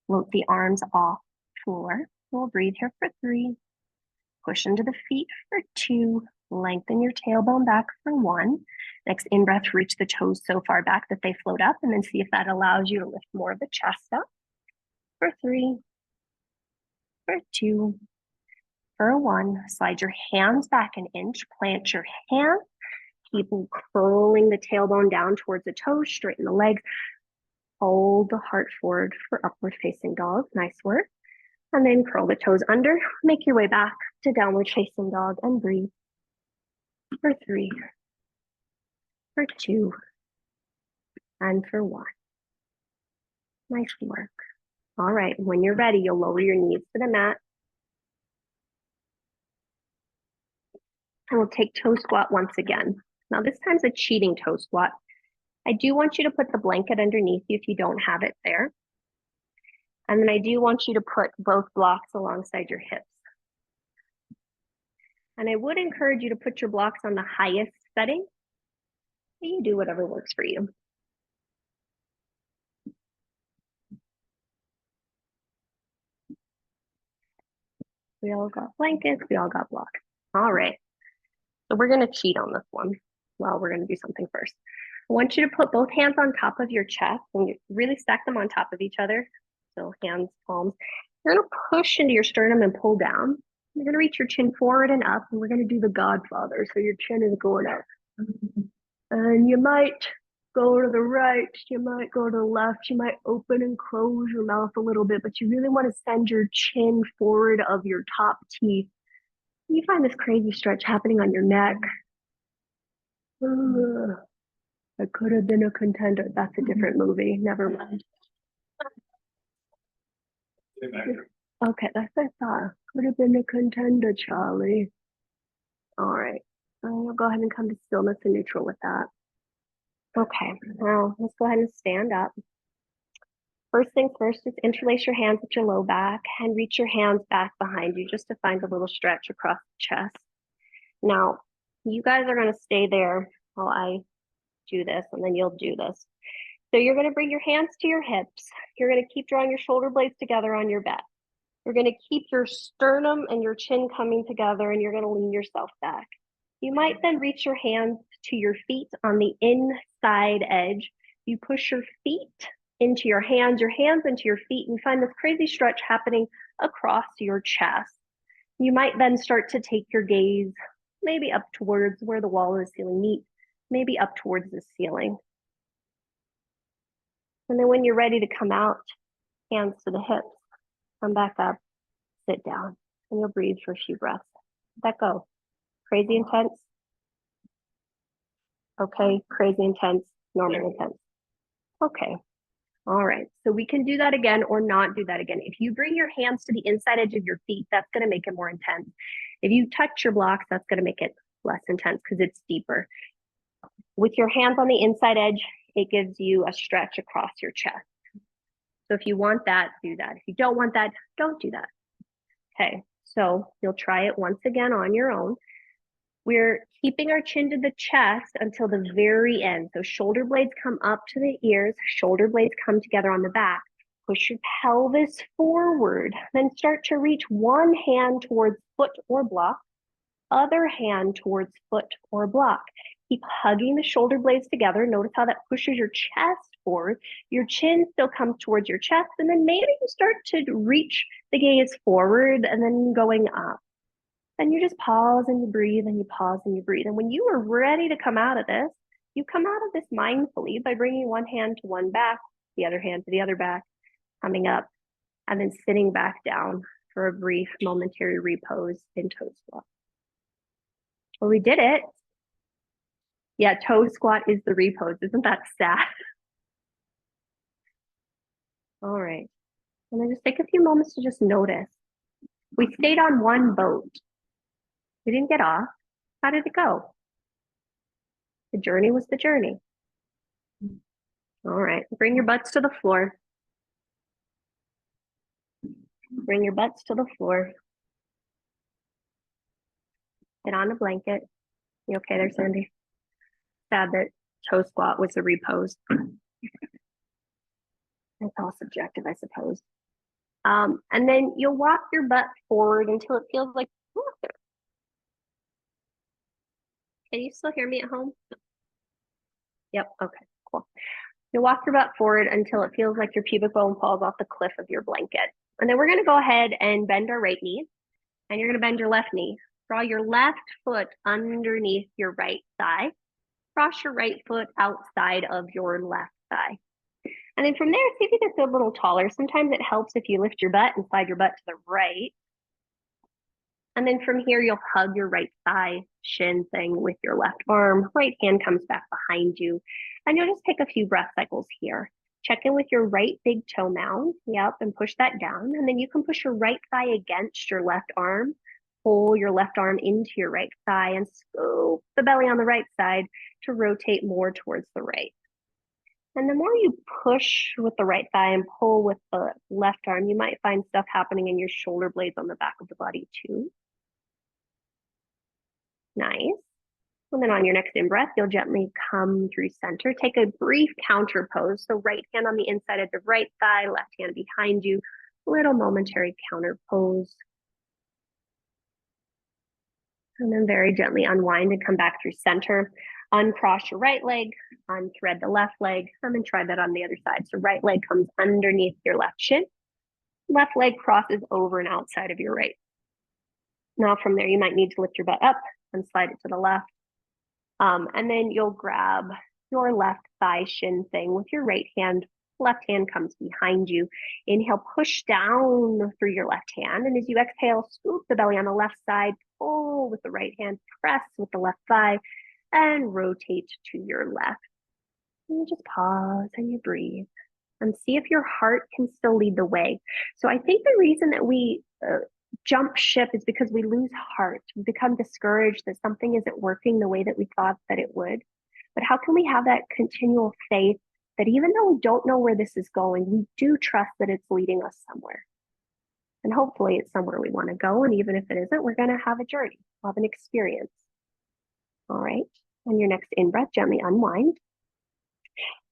Float the arms off the floor. We'll breathe here for 3. Push into the feet for 2. Lengthen your tailbone back for 1. Next in-breath, reach the toes so far back that they float up, and then see if that allows you to lift more of the chest up. For 3. For 2. For 1. Slide your hands back an inch. Plant your hands. Keep curling the tailbone down towards the toes. Straighten the legs. Hold the heart forward for upward facing dog. Nice work. And then curl the toes under. Make your way back to downward facing dog and breathe. For 3. For 2. And for 1. Nice work. All right, when you're ready, you'll lower your knees to the mat. And we'll take toe squat once again. Now this time's a cheating toe squat. I do want you to put the blanket underneath you if you don't have it there. And then I do want you to put both blocks alongside your hips. And I would encourage you to put your blocks on the highest setting. You do whatever works for you. We all got blankets, we all got blocks. All right, so we're gonna cheat on this one. Well, we're gonna do something first. I want you to put both hands on top of your chest and you really stack them on top of each other. So hands, palms. You're gonna push into your sternum and pull down. You're gonna reach your chin forward and up, and we're gonna do the Godfather. So your chin is going up. And you might go to the right, you might go to the left, you might open and close your mouth a little bit, but you really want to send your chin forward of your top teeth. You find this crazy stretch happening on your neck. I could have been a contender. That's a different movie. Never mind. Okay, that's what I thought. Could have been a contender, Charlie. All right. I'll go ahead and come to stillness and neutral with that. Okay, now let's go ahead and stand up. First things first, just interlace your hands at your low back and reach your hands back behind you just to find a little stretch across the chest. Now, you guys are going to stay there while I do this, and then you'll do this. So you're going to bring your hands to your hips. You're going to keep drawing your shoulder blades together on your back. You're going to keep your sternum and your chin coming together, and you're going to lean yourself back. You might then reach your hands to your feet on the inside edge. You push your feet into your hands into your feet, and you find this crazy stretch happening across your chest. You might then start to take your gaze maybe up towards where the wall and the ceiling meet, maybe up towards the ceiling. And then when you're ready to come out, hands to the hips, come back up, sit down, and you'll breathe for a few breaths. Let that go. Crazy intense. Okay, crazy intense, normal intense. Okay, all right. So we can do that again or not do that again. If you bring your hands to the inside edge of your feet, that's gonna make it more intense. If you touch your blocks, that's gonna make it less intense because it's deeper. With your hands on the inside edge, it gives you a stretch across your chest. So if you want that, do that. If you don't want that, don't do that. Okay, so you'll try it once again on your own. We're keeping our chin to the chest until the very end. So shoulder blades come up to the ears, shoulder blades come together on the back. Push your pelvis forward, then start to reach one hand towards foot or block, other hand towards foot or block. Keep hugging the shoulder blades together. Notice how that pushes your chest forward. Your chin still comes towards your chest, and then maybe you start to reach the gaze forward and then going up. And you just pause and you breathe and you pause and you breathe. And when you are ready to come out of this, you come out of this mindfully by bringing one hand to one back, the other hand to the other back, coming up, and then sitting back down for a brief momentary repose in toe squat. Well, we did it. Yeah, toe squat is the repose. Isn't that sad? All right. And then just take a few moments to just notice. We stayed on one boat. We didn't get off. How did it go? The journey was the journey. All right, bring your butts to the floor. Bring your butts to the floor. Get on a blanket. You okay there, Sandy? Sad that toe squat was a repose. It's all subjective, I suppose. And then you'll walk your butt forward until it feels like, can you still hear me at home? Yep, okay, cool. You walk your butt forward until it feels like your pubic bone falls off the cliff of your blanket. And then we're gonna go ahead and bend our right knee, and you're gonna bend your left knee. Draw your left foot underneath your right thigh. Cross your right foot outside of your left thigh. And then from there, see if you can feel a little taller. Sometimes it helps if you lift your butt and slide your butt to the right. And then from here, you'll hug your right thigh shin thing with your left arm. Right hand comes back behind you. And you'll just take a few breath cycles here. Check in with your right big toe mound. Yep, and push that down. And then you can push your right thigh against your left arm. Pull your left arm into your right thigh and scoop the belly on the right side to rotate more towards the right. And the more you push with the right thigh and pull with the left arm, you might find stuff happening in your shoulder blades on the back of the body too. Nice. And then on your next in-breath, you'll gently come through center. Take a brief counter pose. So right hand on the inside of the right thigh, left hand behind you. Little momentary counter pose. And then very gently unwind and come back through center. Uncross your right leg, unthread the left leg, and then try that on the other side. So right leg comes underneath your left shin. Left leg crosses over and outside of your right. Now from there, you might need to lift your butt up and slide it to the left. And then you'll grab your left thigh shin thing with your right hand. Left hand comes behind you. Inhale, push down through your left hand. And as you exhale, scoop the belly on the left side, pull with the right hand, press with the left thigh, and rotate to your left. And you just pause and you breathe and see if your heart can still lead the way. So I think the reason that we jump ship is because we lose heart. We become discouraged that something isn't working the way that we thought that it would. But how can we have that continual faith that even though we don't know where this is going, we do trust that it's leading us somewhere. And hopefully it's somewhere we want to go. And even if it isn't, we're going to have a journey, we'll have an experience. All right. On your next in-breath, gently unwind.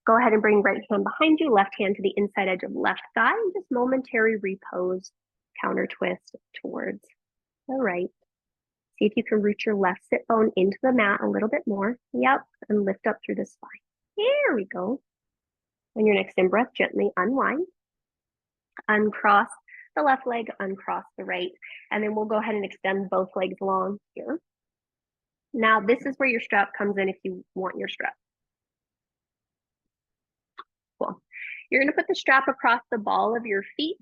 Go ahead and bring right hand behind you, left hand to the inside edge of left thigh, and just momentary repose, counter twist towards the right. See if you can root your left sit bone into the mat a little bit more. Yep, and lift up through the spine. Here we go. On your next in-breath, gently unwind. Uncross the left leg, uncross the right, and then we'll go ahead and extend both legs long here. Now, this is where your strap comes in if you want your strap. Cool. You're going to put the strap across the ball of your feet.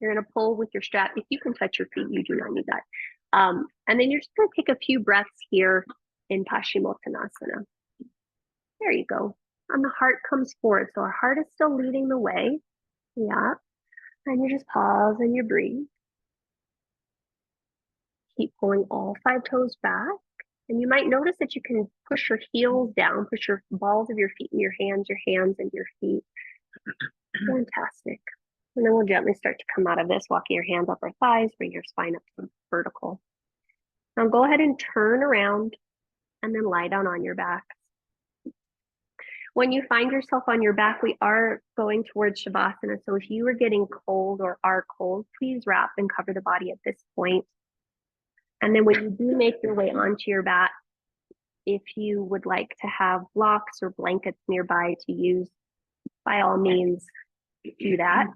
You're going to pull with your strap. If you can touch your feet, you do not need that. And then you're just going to take a few breaths here in Paschimottanasana. There you go. And the heart comes forward. So our heart is still leading the way. Yeah. And you just pause and you breathe. Keep pulling all 5 toes back. And you might notice that you can push your heels down, push your balls of your feet in your hands and your feet. Fantastic. And then we'll gently start to come out of this, walking your hands up our thighs, bring your spine up to vertical. Now go ahead and turn around and then lie down on your back. When you find yourself on your back, we are going towards Shavasana. So if you are getting cold or are cold, please wrap and cover the body at this point. And then when you do make your way onto your back, if you would like to have blocks or blankets nearby to use, by all means, do that.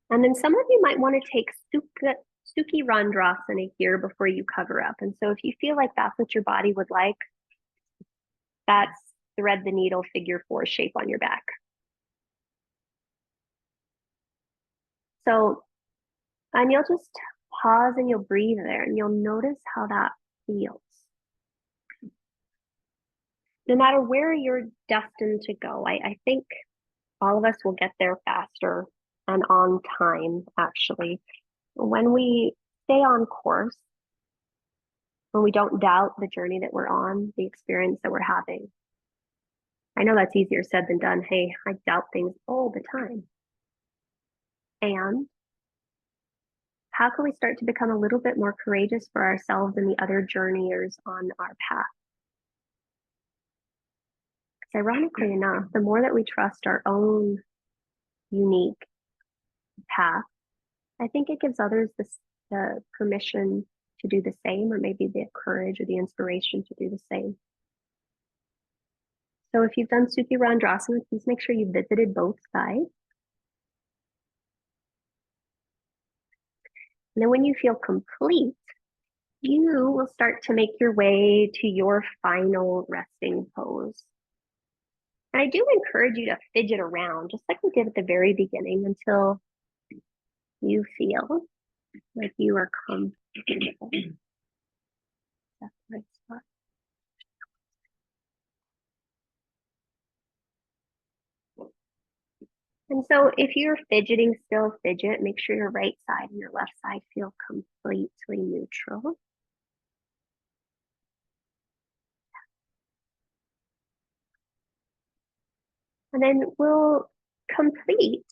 And then some of you might want to take Sukhi Randrasana here before you cover up. And so if you feel like that's what your body would like, that's thread the needle figure 4 shape on your back. So, and you'll just pause and you'll breathe there and you'll notice how that feels. No matter where you're destined to go, I think all of us will get there faster and on time, actually. When we stay on course, when we don't doubt the journey that we're on, the experience that we're having. I know that's easier said than done. Hey, I doubt things all the time. And how can we start to become a little bit more courageous for ourselves and the other journeyers on our path? Because ironically enough, the more that we trust our own unique path, I think it gives others the permission to do the same, or maybe the courage or the inspiration to do the same. So if you've done Sukhi Randrasana, please make sure you visited both sides. And then when you feel complete, you will start to make your way to your final resting pose. And I do encourage you to fidget around, just like we did at the very beginning, until you feel like you are comfortable. That's the right spot. And so if you're fidgeting, still fidget. Make sure your right side and your left side feel completely neutral. And then we'll complete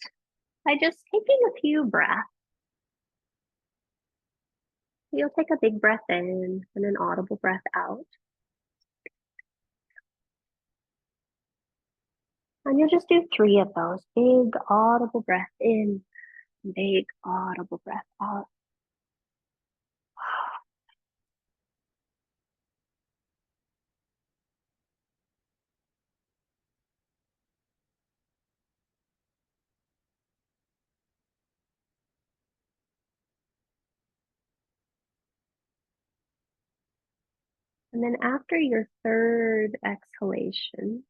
by just taking a few breaths. You'll take a big breath in and an audible breath out. And you'll just do 3 of those. Big audible breath in, big audible breath out. And then after your 3rd exhalation,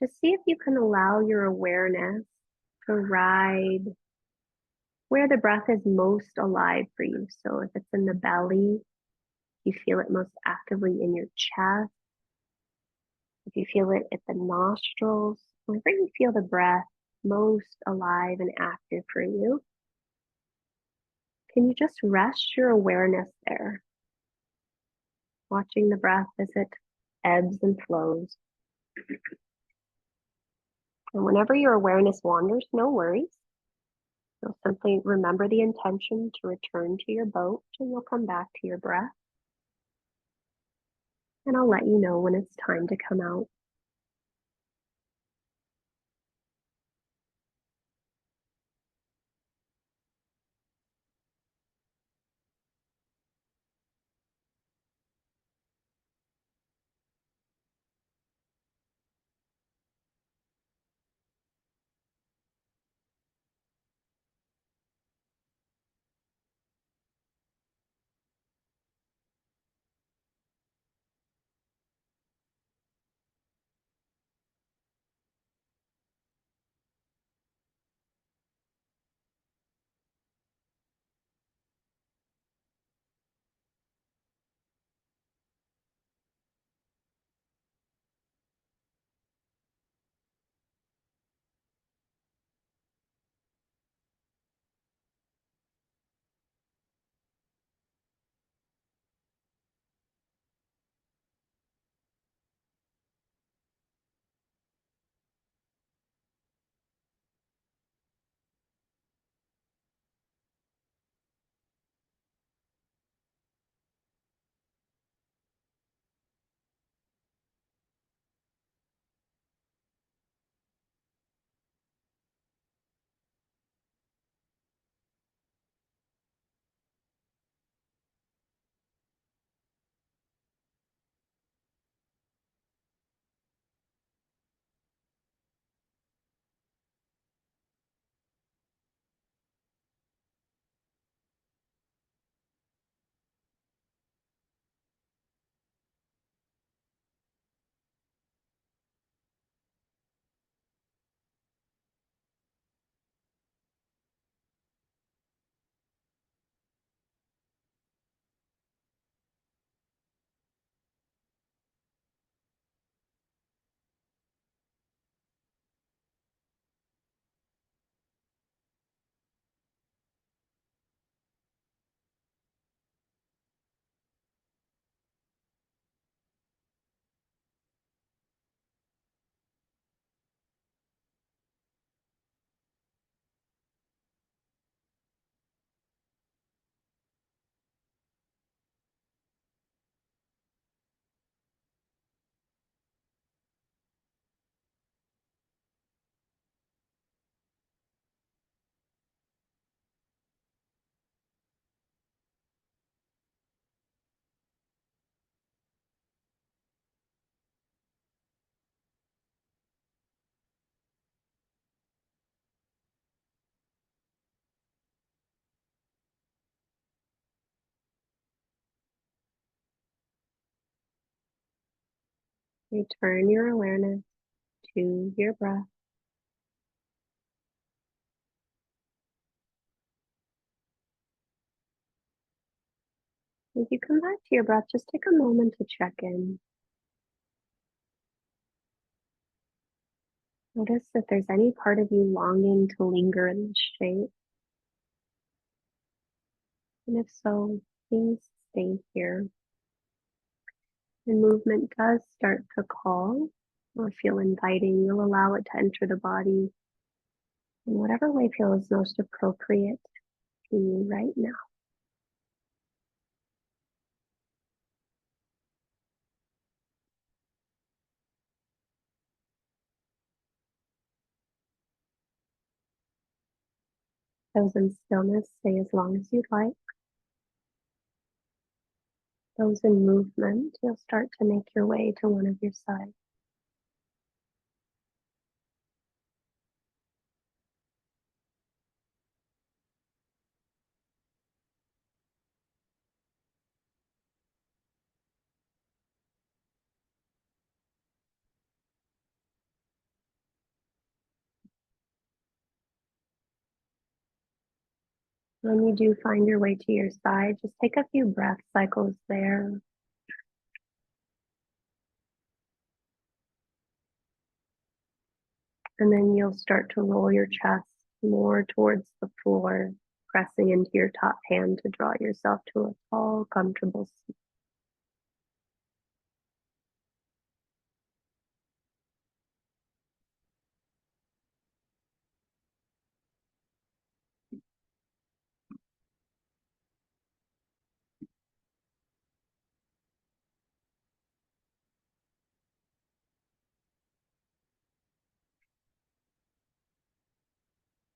just see if you can allow your awareness to ride where the breath is most alive for you. So if it's in the belly, you feel it most actively in your chest. If you feel it at the nostrils, wherever you feel the breath most alive and active for you, can you just rest your awareness there? Watching the breath as it ebbs and flows. And whenever your awareness wanders, no worries. You'll simply remember the intention to return to your boat and you'll come back to your breath. And I'll let you know when it's time to come out. Turn your awareness to your breath. As you come back to your breath, just take a moment to check in. Notice if there's any part of you longing to linger in this shape. And if so, please stay here. When movement does start to call or feel inviting, you'll allow it to enter the body in whatever way feels most appropriate to you right now. Those in stillness, stay as long as you'd like. Those in movement, you'll start to make your way to one of your sides. When you do find your way to your side, just take a few breath cycles there. And then you'll start to roll your chest more towards the floor, pressing into your top hand to draw yourself to a tall, comfortable seat.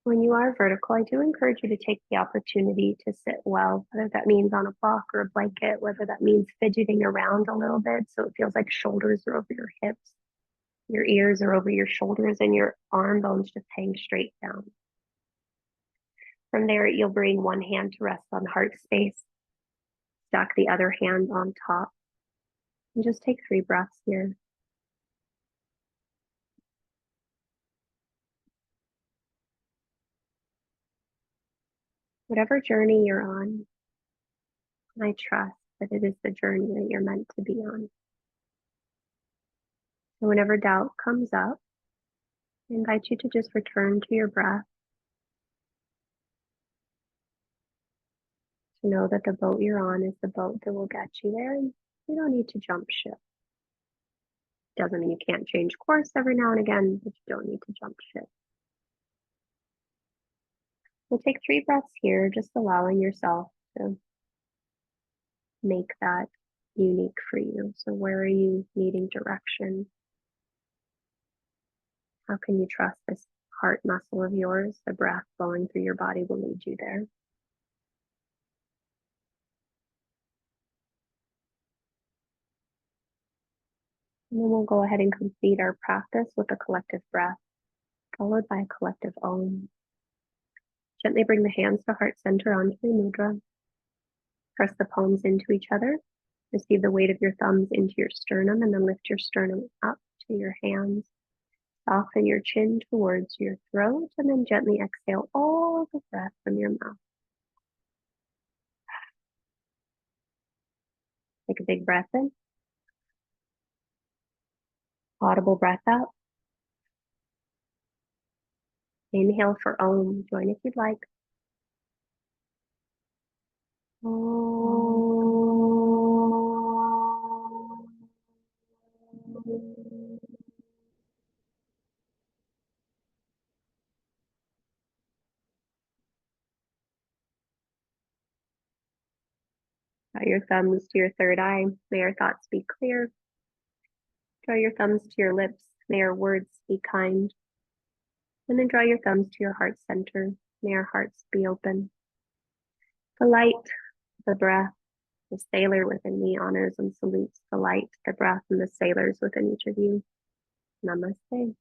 When you are vertical, I do encourage you to take the opportunity to sit well, whether that means on a block or a blanket, whether that means fidgeting around a little bit so it feels like shoulders are over your hips, your ears are over your shoulders, and your arm bones just hang straight down. From there, you'll bring one hand to rest on heart space, stack the other hand on top, and just take 3 breaths here. Whatever journey you're on, I trust that it is the journey that you're meant to be on. So whenever doubt comes up, I invite you to just return to your breath, to know that the boat you're on is the boat that will get you there, and you don't need to jump ship. Doesn't mean you can't change course every now and again, but you don't need to jump ship. We'll take 3 breaths here, just allowing yourself to make that unique for you. So where are you needing direction? How can you trust this heart muscle of yours? The breath flowing through your body will lead you there. And then we'll go ahead and complete our practice with a collective breath, followed by a collective Om. Gently bring the hands to heart center onto the mudra. Press the palms into each other. Receive the weight of your thumbs into your sternum, and then lift your sternum up to your hands. Soften your chin towards your throat, and then gently exhale all the breath from your mouth. Take a big breath in. Audible breath out. Inhale for Om. Join if you'd like. Draw your thumbs to your third eye. May your thoughts be clear. Draw your thumbs to your lips. May your words be kind. And then draw your thumbs to your heart center. May our hearts be open. The light, the breath, the sailor within me honors and salutes the light, the breath, and the sailors within each of you. Namaste.